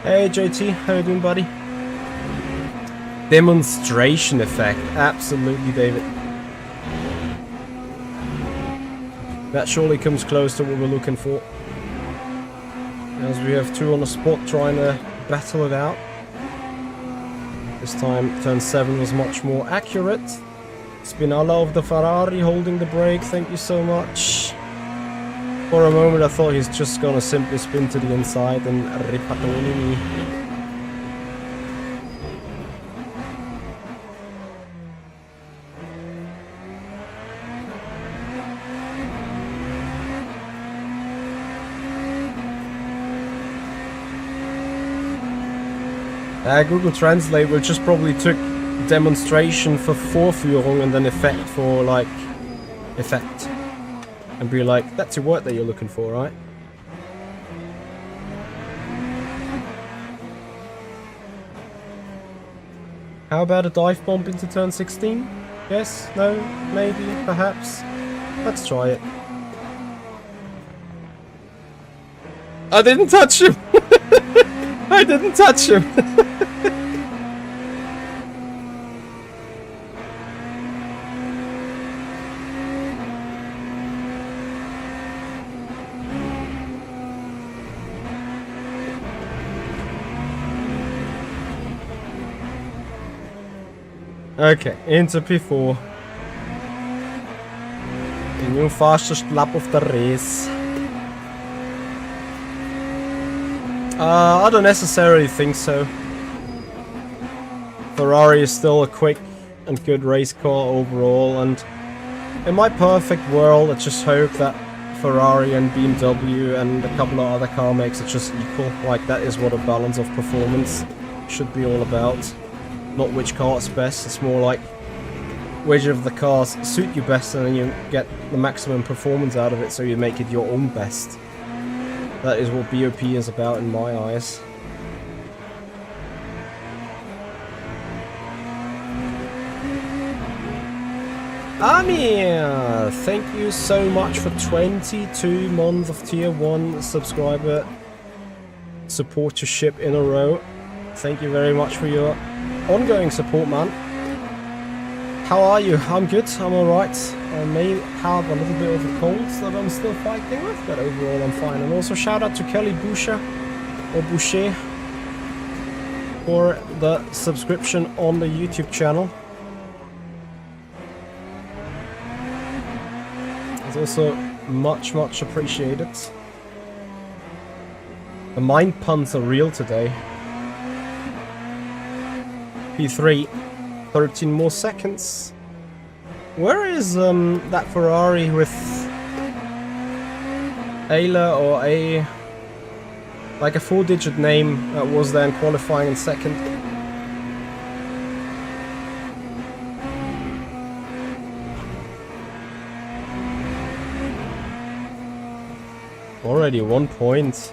Hey JT, how you doing, buddy? Demonstration effect, absolutely, David. That surely comes close to what we're looking for. As we have two on the spot trying to battle it out. This time, turn 7 was much more accurate. Spinalla of the Ferrari holding the brake, thank you so much. For a moment I thought he's just gonna simply spin to the inside and ripatoni me. Google Translate will just probably took demonstration for Vorführung and then effect for like effect. And be like, that's your word that you're looking for, right? How about a dive bomb into turn 16? Yes? No? Maybe? Perhaps? Let's try it. I didn't touch him. I didn't touch him. Okay, into P4. The new fastest lap of the race. I don't necessarily think so. Ferrari is still a quick and good race car overall, and in my perfect world I just hope that Ferrari and BMW and a couple of other car makes are just equal. Like, that is what a balance of performance should be all about. Not which car is best, it's more like which of the cars suit you best, and then you get the maximum performance out of it, so you make it your own best. That is what BOP is about in my eyes. Amir, thank you so much for 22 months of tier 1 subscriber supportership in a row. Thank you very much for your ongoing support, man. How are you? I'm good, I'm alright. I may have a little bit of a cold that I'm still fighting with, but overall I'm fine. And also shout out to Kelly Boucher, or Boucher, for the subscription on the YouTube channel. It's also much appreciated. The mind puns are real today. P3, 13 more seconds. Where is that Ferrari with Ayla, or a like a 4-digit name that was there in qualifying in second? Already 1 point.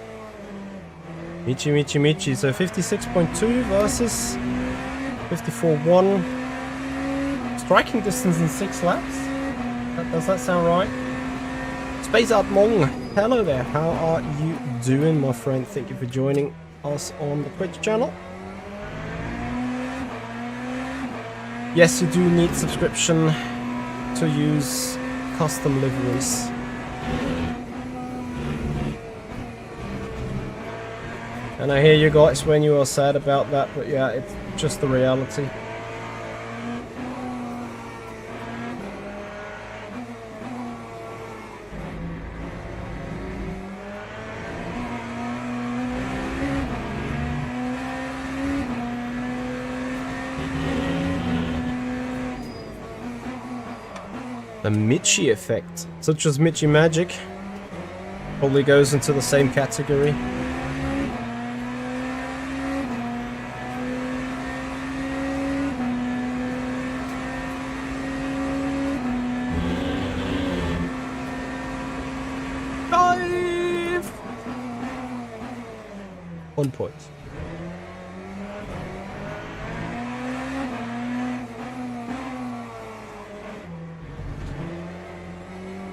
Michi. So 56.2 versus 54.1. Striking distance in 6 laps. Does that sound right? Space Out Mong. Hello there. How are you doing, my friend? Thank you for joining us on the Twitch channel. Yes, you do need subscription to use custom liveries. And I hear you guys when you are sad about that, but yeah, it's just the reality. The Michi effect, such as Michi Magic, probably goes into the same category. Dive! 1 point.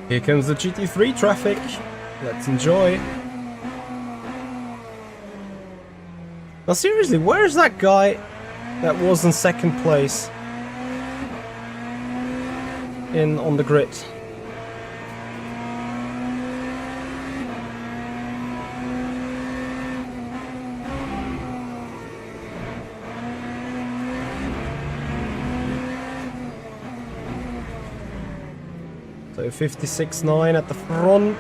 Here comes the GT3 traffic. Let's enjoy. Now seriously, where is that guy that was in second place on the grid? So 56.9 at the front,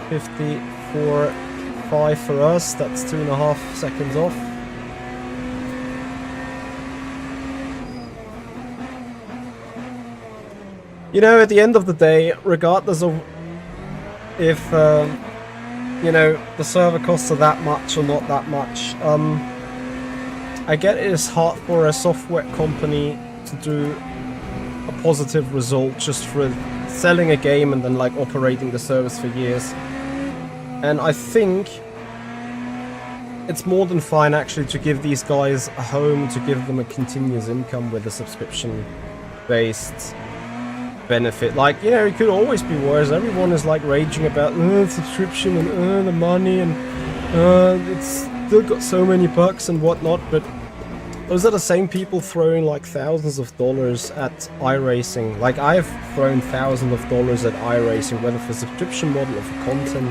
54.5 for us, that's 2.5 seconds off. You know, at the end of the day, regardless of if, you know, the server costs are that much or not that much, I get it is hard for a software company to do a positive result just for selling a game and then like operating the service for years. And I think it's more than fine actually to give these guys a home, to give them a continuous income with a subscription based benefit. Like, you know, it could always be worse. Everyone is like raging about subscription and the money, and it's still got so many bugs and whatnot, but those are the same people throwing like thousands of dollars at iRacing. Like, I've thrown thousands of dollars at iRacing, whether for subscription model or for content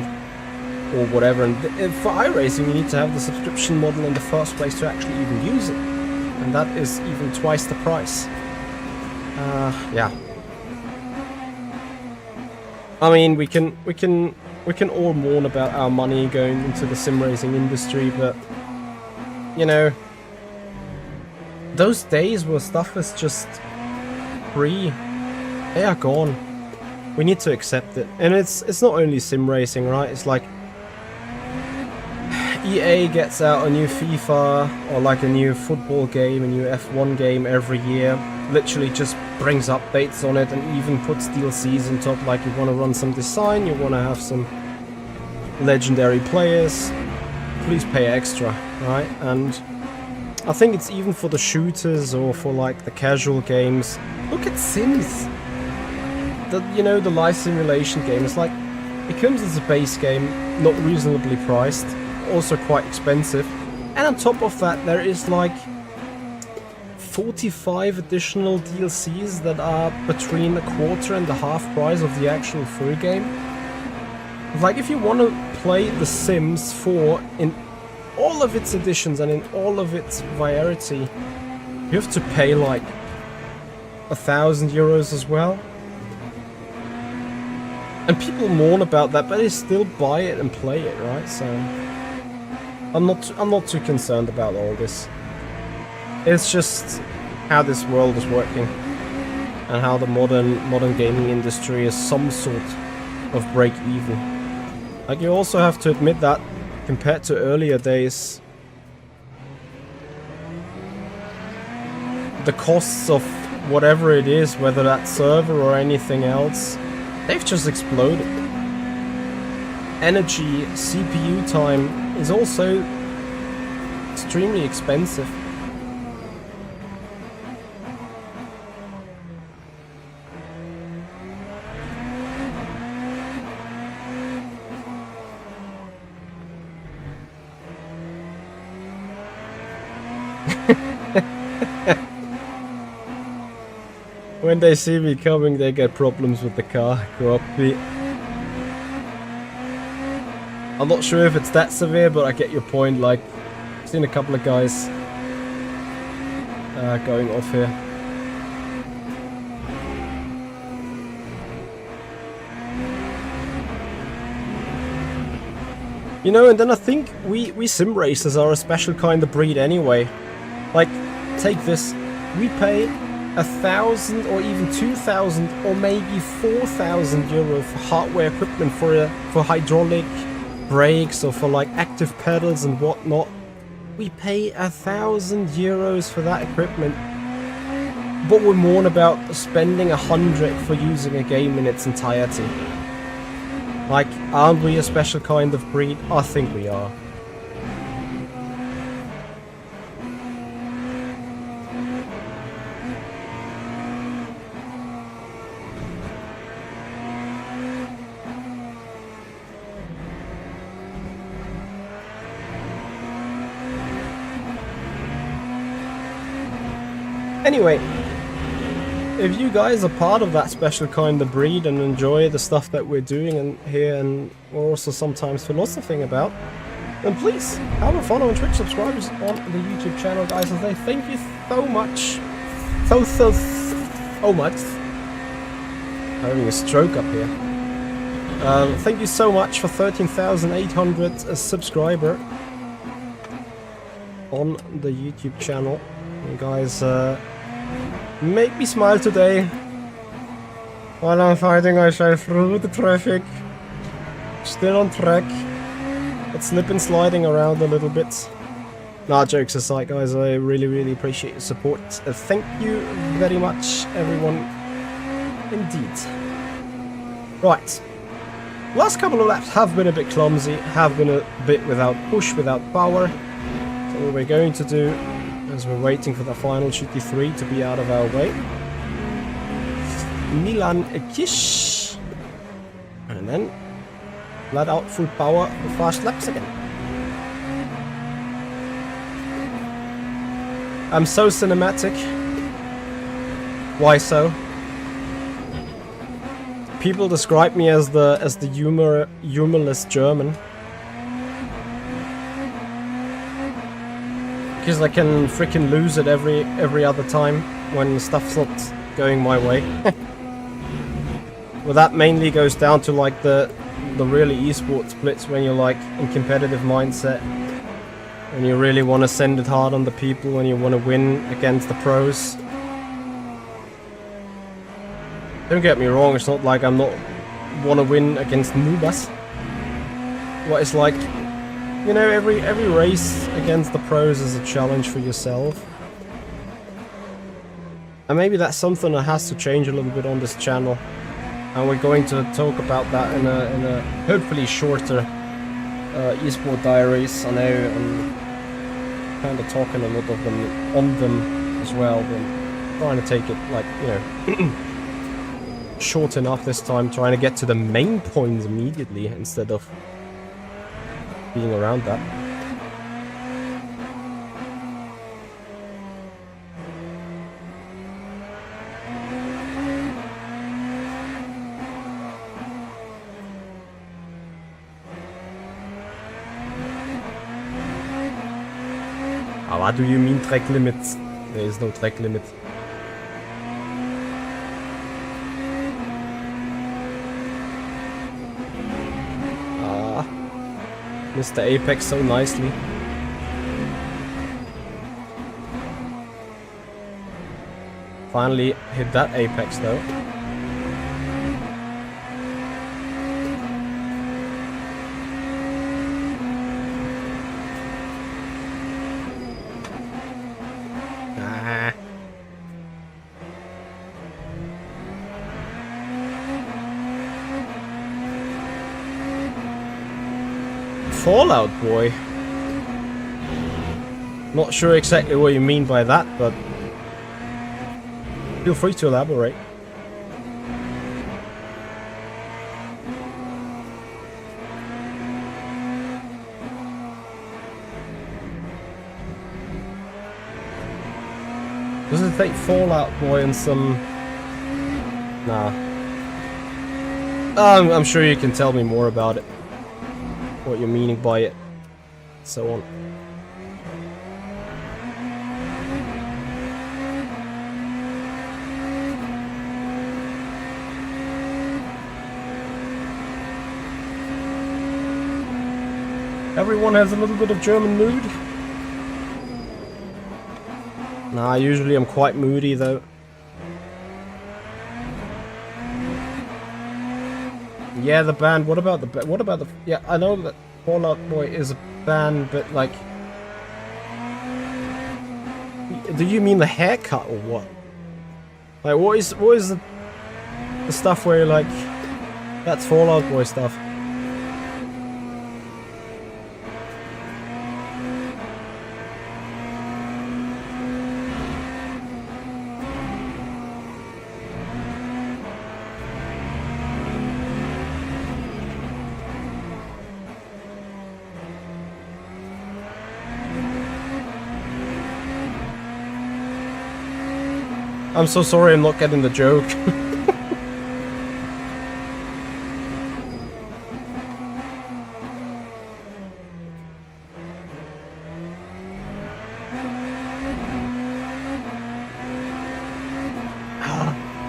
or whatever. And for iRacing, you need to have the subscription model in the first place to actually even use it, and that is even twice the price. Yeah. I mean, we can all mourn about our money going into the sim racing industry, but you know, those days where stuff is just free, they are gone. We need to accept it. And it's not only sim racing, right? It's like EA gets out a new FIFA or like a new football game, a new F1 game every year. Literally just brings updates on it and even puts DLCs on top. Like, you want to run some design, you want to have some legendary players, please pay extra, right? And I think it's even for the shooters or for like the casual games. Look at Sims. You know, the life simulation game. It's like, it comes as a base game, not reasonably priced, also quite expensive. And on top of that, there is like 45 additional DLCs that are between a quarter and the half price of the actual full game. Like, if you want to play The Sims 4 in all of its editions and in all of its variety, you have to pay like 1,000 euros as well. And people mourn about that, but they still buy it and play it, right? So I'm not too concerned about all this. It's just how this world is working and how the modern gaming industry is some sort of break even. Like, you also have to admit that compared to earlier days, the costs of whatever it is, whether that's server or anything else, they've just exploded. Energy, CPU time is also extremely expensive. When they see me coming, they get problems with the car. Copy. I'm not sure if it's that severe, but I get your point. Like, I've seen a couple of guys going off here. You know, and then I think we sim racers are a special kind of breed anyway. Like, take this. We pay 1,000 or even 2,000 or maybe 4,000 euro for hardware equipment for hydraulic brakes or for like active pedals and whatnot. We pay 1,000 euros for that equipment, but we mourn about spending 100 for using a game in its entirety. Like, aren't we a special kind of breed? I think we are. Anyway, if you guys are part of that special kind of breed and enjoy the stuff that we're doing and here and we're also sometimes philosophing about, then please have a follow and Twitch subscribers on the YouTube channel, guys. And say thank you so much. So much. I'm having a stroke up here. Thank you so much for 13,800 subscriber on the YouTube channel. You guys make me smile today while I'm fighting myself through the traffic. Still on track, but slipping sliding around a little bit. Nah, jokes aside, guys, I really appreciate your support. Thank you very much, everyone. Indeed. Right. Last couple of laps have been a bit clumsy, have been a bit without push, without power. So what we're going to do, as we're waiting for the final GT3 to be out of our way, Milan Kish. And then flat out full power fast laps again. I'm so cinematic. Why so? People describe me as the humorless German. Because I can freaking lose it every other time when stuff's not going my way. Well, that mainly goes down to like the really esports splits when you're like in competitive mindset. When you really want to send it hard on the people, when you want to win against the pros. Don't get me wrong, it's not like I'm not want to win against noobs. What it's like, you know, every race against the pros is a challenge for yourself. And maybe that's something that has to change a little bit on this channel. And we're going to talk about that in a hopefully shorter esport diaries. I know I'm kind of talking a lot of them on them as well, but trying to take it like, you know, short enough this time, trying to get to the main points immediately instead of being around that. What do you mean track limits? There is no track limit. Missed the apex so nicely. Finally hit that apex though. Fallout Boy. Not sure exactly what you mean by that, but feel free to elaborate. Does it take Fallout Boy and some... Nah. I'm sure you can tell me more about it. What you're meaning by it, so on. Everyone has a little bit of German mood. Nah, usually I'm quite moody though. Yeah, the band. What about the? Yeah, I know that Fallout Boy is a band, but like, do you mean the haircut or what? Like, what is the stuff where you're like, that's Fallout Boy stuff? I'm so sorry I'm not getting the joke.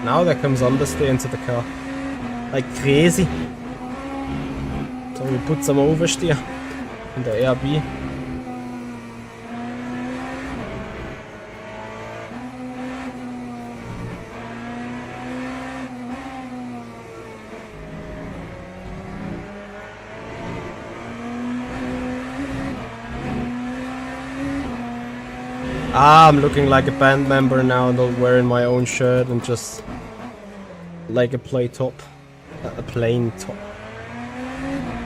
Now there comes understay into the car. Like crazy. So we put some oversteer in the ARB. I'm looking like a band member now, not wearing my own shirt and just like a plain top,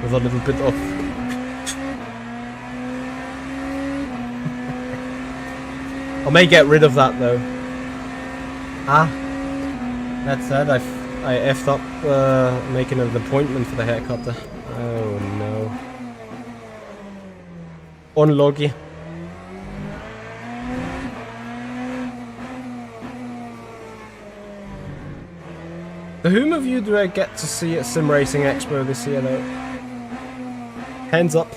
with a little bit of. I may get rid of that though. That said, I effed up making an appointment for the haircutter. Oh no. Unlucky. The whom of you do I get to see at Sim Racing Expo this year though? Hands up.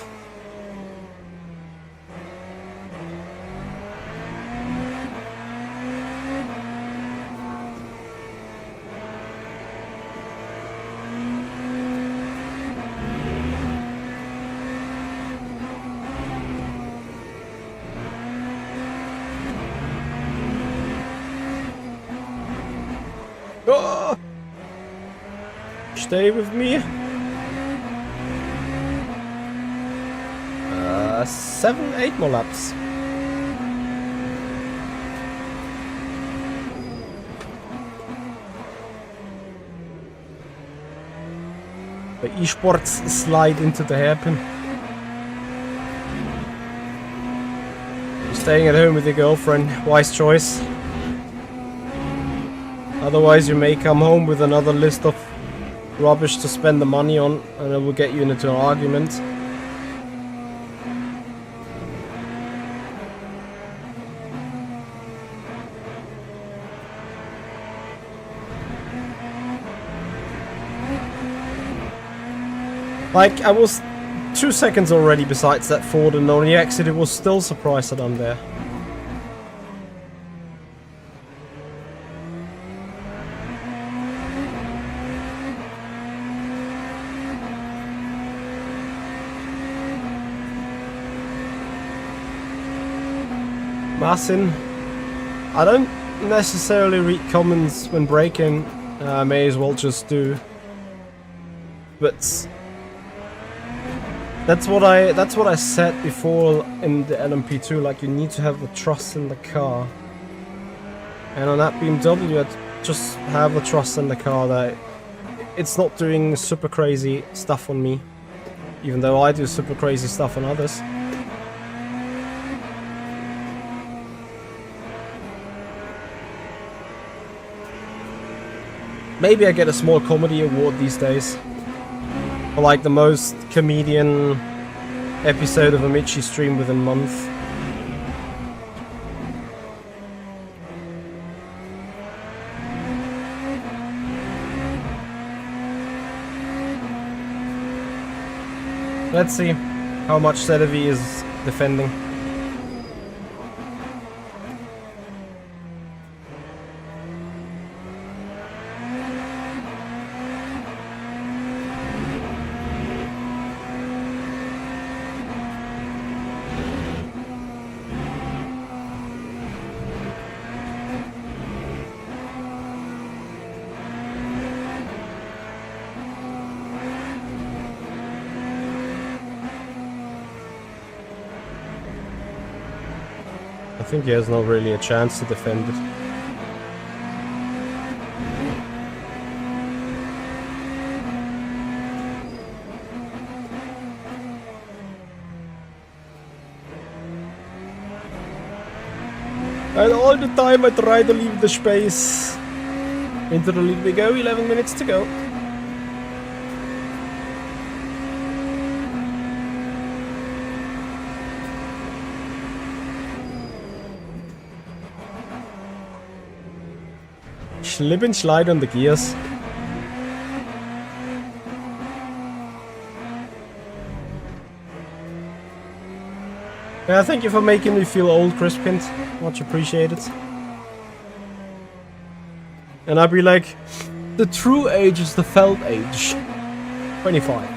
Oh! Stay with me. 7, 8 more laps. The esports slide into the hairpin. You're staying at home with your girlfriend. Wise choice. Otherwise you may come home with another list of rubbish to spend the money on, and it will get you into an argument. Like, I was 2 seconds already besides that Ford, and on the exit it was still surprised that I'm there. Marcin, I don't necessarily read comments when braking, I may as well just do. But that's what I said before in the LMP2, like you need to have the trust in the car. And on that BMW I just have the trust in the car that it's not doing super crazy stuff on me, even though I do super crazy stuff on others. Maybe I get a small comedy award these days. For like the most comedian episode of a Michi stream within a month. Let's see how much Cedevy is defending. I think he has not really a chance to defend it. And all the time I try to leave the space. Into the lead we go, 11 minutes to go. Slip and slide on the gears. Yeah, thank you for making me feel old, Crispint. Much appreciated. And I'd be like, the true age is the felt age. 25.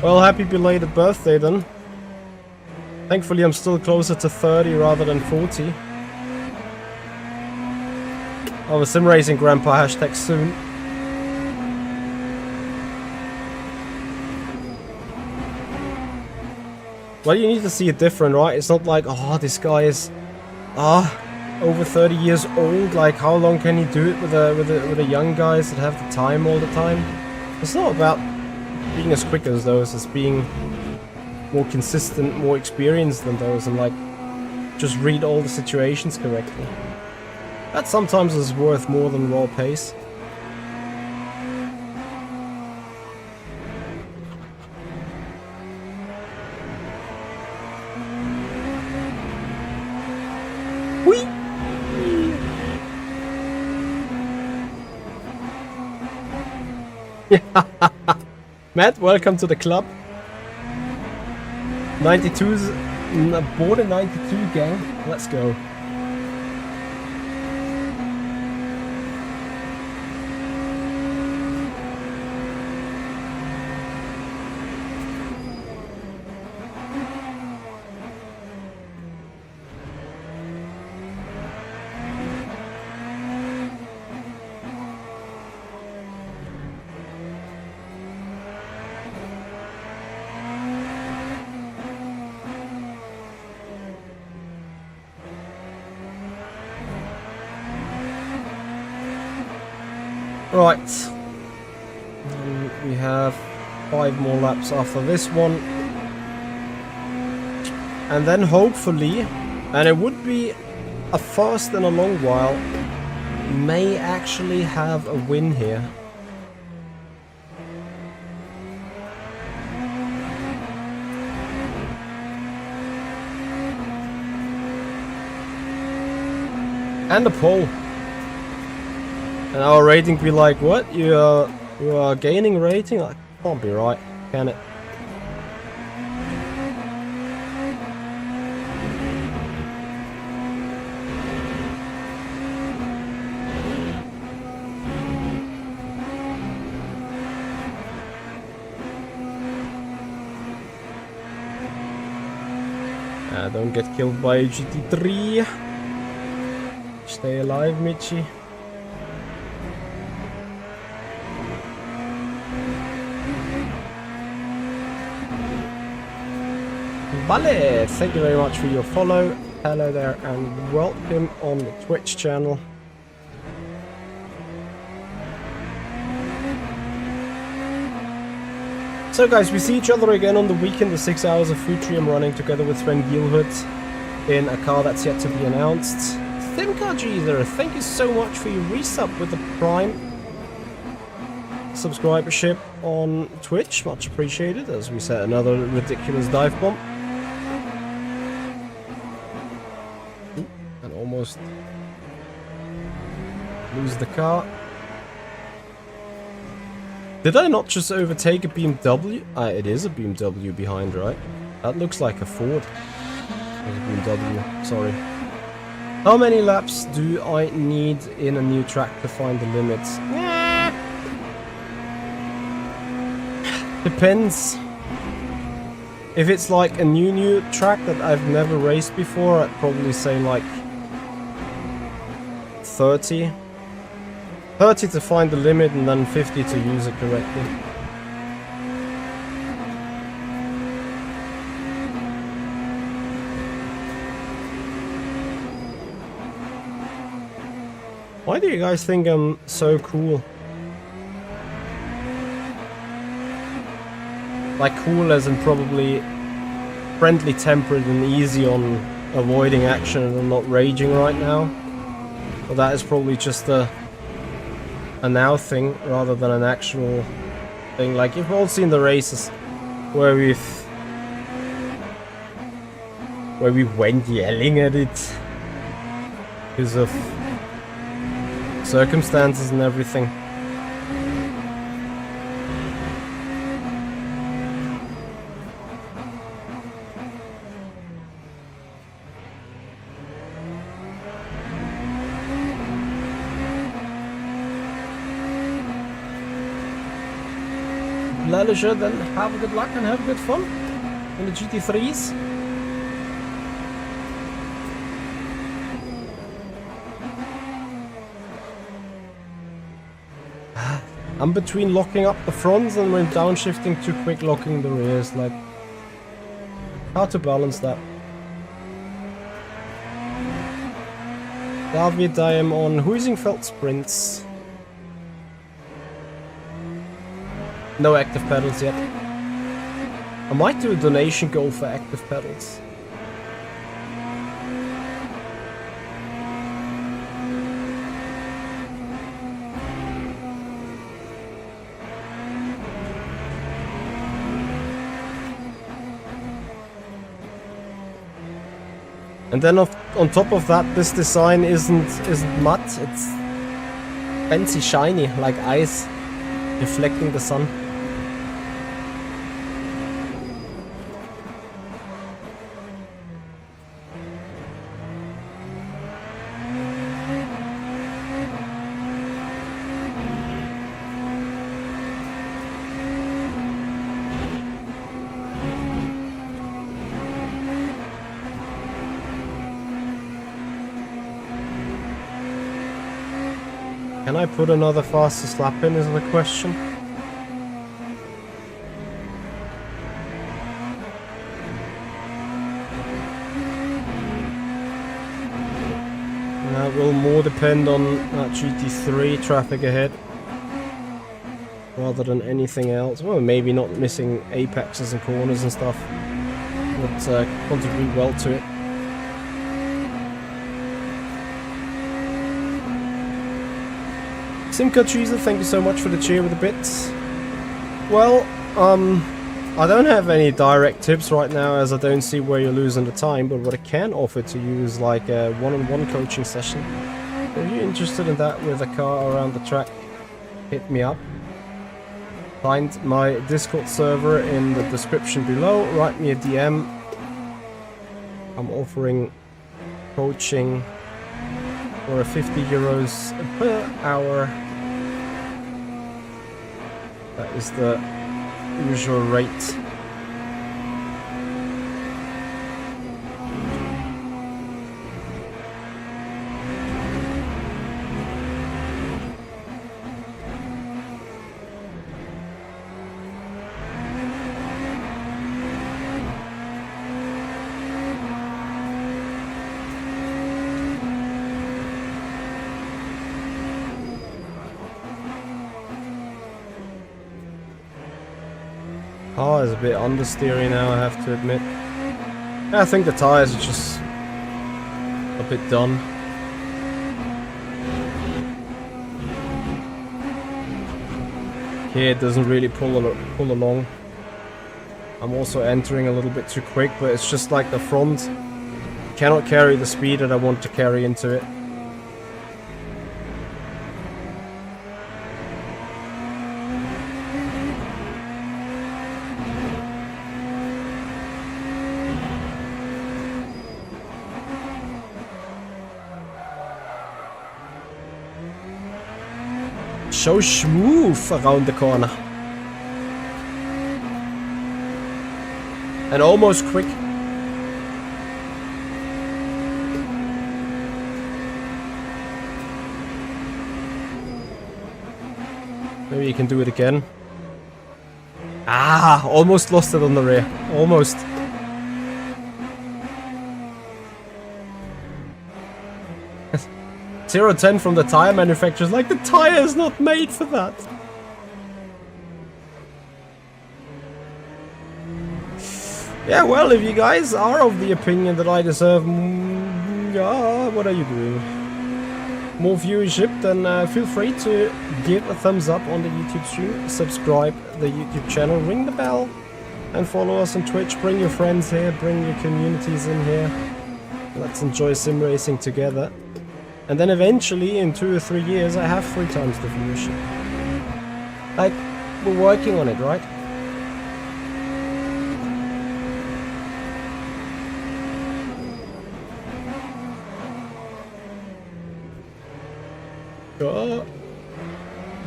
Well, happy belated birthday then. Thankfully I'm still closer to 30 rather than 40. Oh, the Sim Racing Grandpa hashtag soon. Well, you need to see it different, right? It's not like, oh, this guy is... over 30 years old. Like, how long can you do it with the young guys that have the time all the time? It's not about being as quick as those, it's being more consistent, more experienced than those, and like just read all the situations correctly. That sometimes is worth more than raw pace. Whee! Matt, welcome to the club. 92's born in 92 gang. Let's go. Right, we have 5 more laps after this one, and then hopefully, and it would be a first in a long while, may actually have a win here. And a pole. And our rating be like, what? You are gaining rating? Like, can't be right, can it? Don't get killed by a GT3. Stay alive, Michi. Vale, thank you very much for your follow. Hello there and welcome on the Twitch channel. So guys, we see each other again on the weekend, the 6 hours of Futri I'm running together with Sven Gielhut in a car that's yet to be announced. ThimCarGeezer, thank you so much for your resub with the Prime subscribership on Twitch, much appreciated, as we set another ridiculous dive bomb. And almost lose the car. Did I not just overtake a BMW? It is a BMW behind, right? That looks like a Ford. It's a BMW, sorry. How many laps do I need in a new track to find the limits? Depends. If it's like a new track that I've never raced before, I'd probably say like 30. 30 to find the limit and then 50 to use it correctly. Why do you guys think I'm so cool? Like cool as in probably friendly tempered and easy on avoiding action and not raging right now. But that is probably just a now thing rather than an actual thing. Like you've all seen the races where we went yelling at it because of circumstances and everything. Leisure, then have good luck and have good fun in the GT3s. I'm between locking up the fronts and when downshifting too quick locking the rears, like how to balance that. David, I am on Huizenfeld Sprints. No active pedals yet. I might do a donation goal for active pedals. And then on top of that, this design isn't matte, it's fancy shiny, like ice, reflecting the sun. Can I put another fastest lap in is the question. That will more depend on that GT3 traffic ahead rather than anything else. Well, maybe not missing apexes and corners and stuff would contribute well to it. Simca Cheeser, thank you so much for the cheer with the bits. Well, I don't have any direct tips right now as I don't see where you're losing the time, but what I can offer to you is like a one-on-one coaching session. If you're interested in that with a car around the track, hit me up. Find my Discord server in the description below, write me a DM. I'm offering coaching for €50 per hour. That is the usual rate. Car is a bit understeery now, I have to admit. I think the tyres are just a bit done. Here it doesn't really pull along. I'm also entering a little bit too quick, but it's just like the front cannot carry the speed that I want to carry into it. So smooth around the corner. And almost quick. Maybe you can do it again. Ah, almost lost it on the rear. Almost. $0-10 from the tire manufacturers, like the tire is not made for that. Yeah, well, if you guys are of the opinion that I deserve, what are you doing? More viewership, then feel free to give a thumbs up on the YouTube stream, subscribe the YouTube channel, ring the bell, and follow us on Twitch. Bring your friends here, bring your communities in here. Let's enjoy sim racing together. And then eventually, in 2 or 3 years, I have 3 times the viewership. Like, we're working on it, right?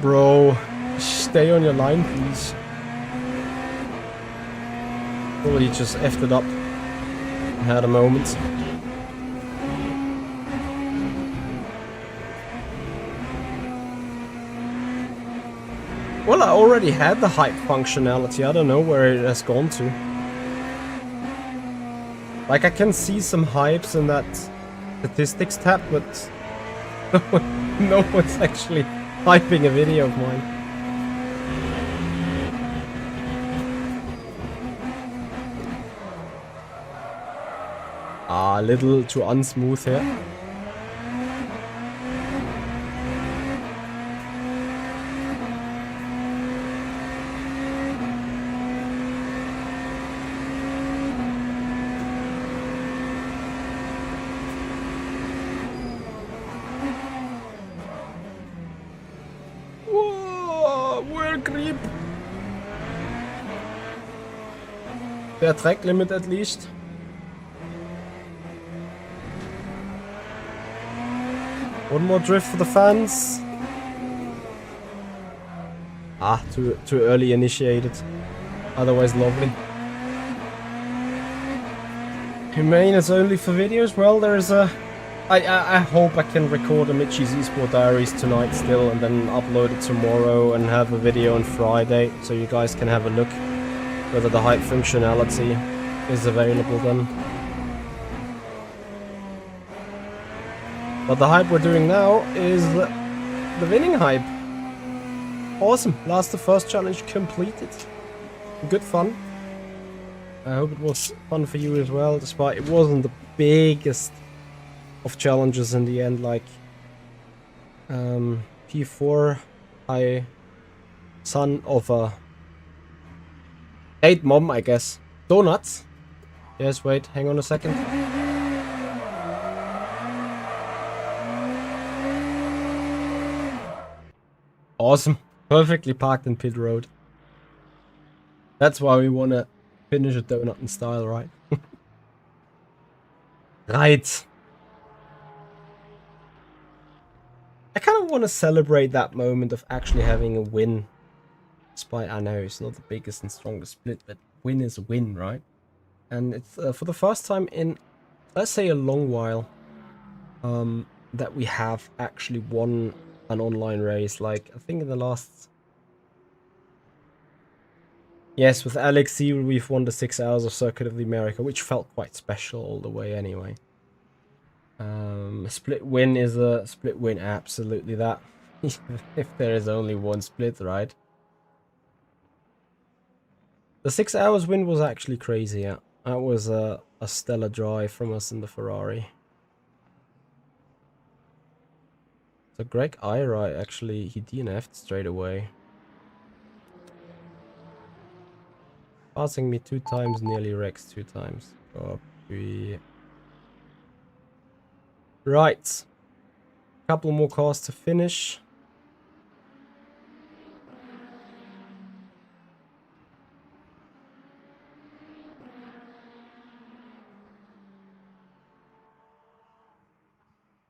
Bro, stay on your line, please. Oh, he just effed it up. Had a moment. Well, I already had the hype functionality. I don't know where it has gone to. Like, I can see some hypes in that statistics tab, but No one's actually hyping a video of mine. A little too unsmooth here. Creep. Fair track limit at least. One more drift for the fans. Ah, too early initiated. Otherwise lovely. Humane is only for videos. Well, there's a... I hope I can record a Mitchie's Esport Diaries tonight still and then upload it tomorrow and have a video on Friday so you guys can have a look whether the hype functionality is available then. But the hype we're doing now is the winning hype. Awesome. Last the first challenge completed. Good fun. I hope it was fun for you as well, despite it wasn't the biggest of challenges in the end, like P4, son of a 8 mom, I guess. Donuts. Yes, wait, hang on a second. Awesome. Perfectly parked in pit road. That's why we want to finish a donut in style, right? Right. I kind of want to celebrate that moment of actually having a win. Despite I know it's not the biggest and strongest split, but win is a win, right? And it's for the first time in, let's say, a long while, that we have actually won an online race. Like, I think in the last... Yes, with Alex C, we've won the 6 hours of Circuit of the America, which felt quite special all the way anyway. A split win is a split win, absolutely that. If there is only one split, right? The 6 hours win was actually crazy, yeah. That was a stellar drive from us in the Ferrari. So Greg Ira actually, he DNF'd straight away. Passing me 2 times, nearly wrecks 2 times. Copy. Right. Couple more cars to finish.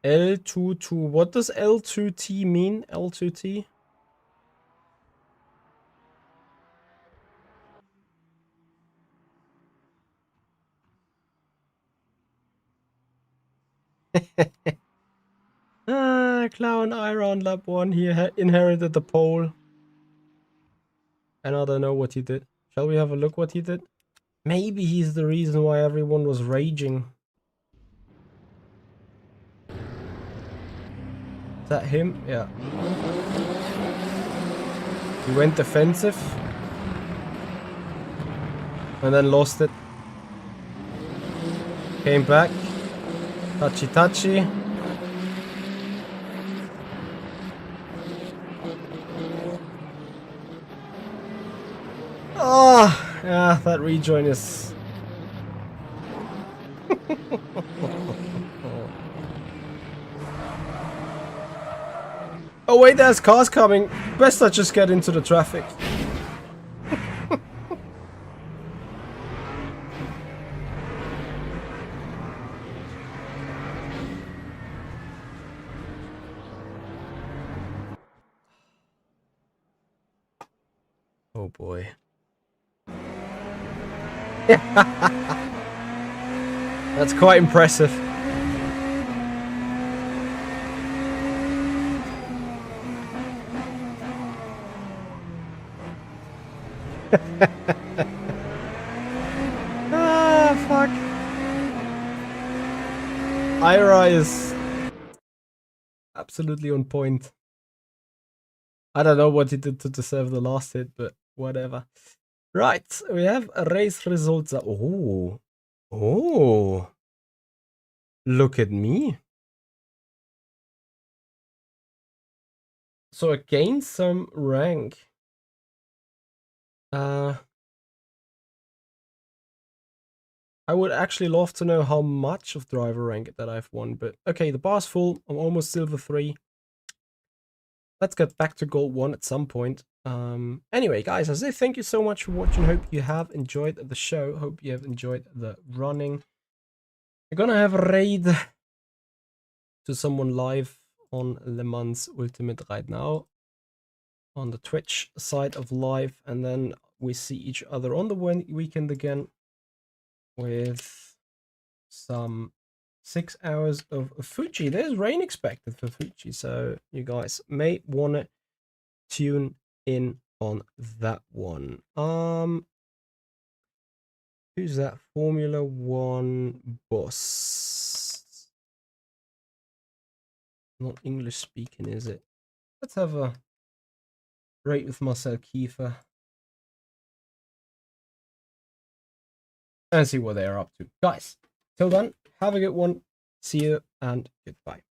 L22. What does L2T mean? L2T? Clown Iron Lap 1, he inherited the pole. And I don't know what he did. Shall we have a look what he did? Maybe he's the reason why everyone was raging. Is that him? Yeah. He went defensive. And then lost it. Came back. Touchy touchy. Oh, yeah, that rejoin is... Oh wait, there's cars coming. Best I just get into the traffic. Oh boy. That's quite impressive. Ah, fuck. Ira is absolutely on point. I don't know what he did to deserve the last hit, but whatever. Right, we have race results. Oh, oh, look at me. So I gained some rank. I would actually love to know how much of driver rank that I've won, but okay, the bar's full. I'm almost silver 3. Let's get back to gold 1 at some point. Anyway, guys, I say thank you so much for watching. Hope you have enjoyed the show. Hope you have enjoyed the running. We're gonna have a raid to someone live on Le Mans Ultimate right now on the Twitch side of live, and then we see each other on the weekend again with some 6 hours of Fuji. There's rain expected for Fuji, so you guys may want to tune in on that one. Who's that Formula One boss? Not English speaking, is it? Let's have a rate with Marcel Kiefer and see what they're up to. Guys, till then, have a good one. See you and goodbye.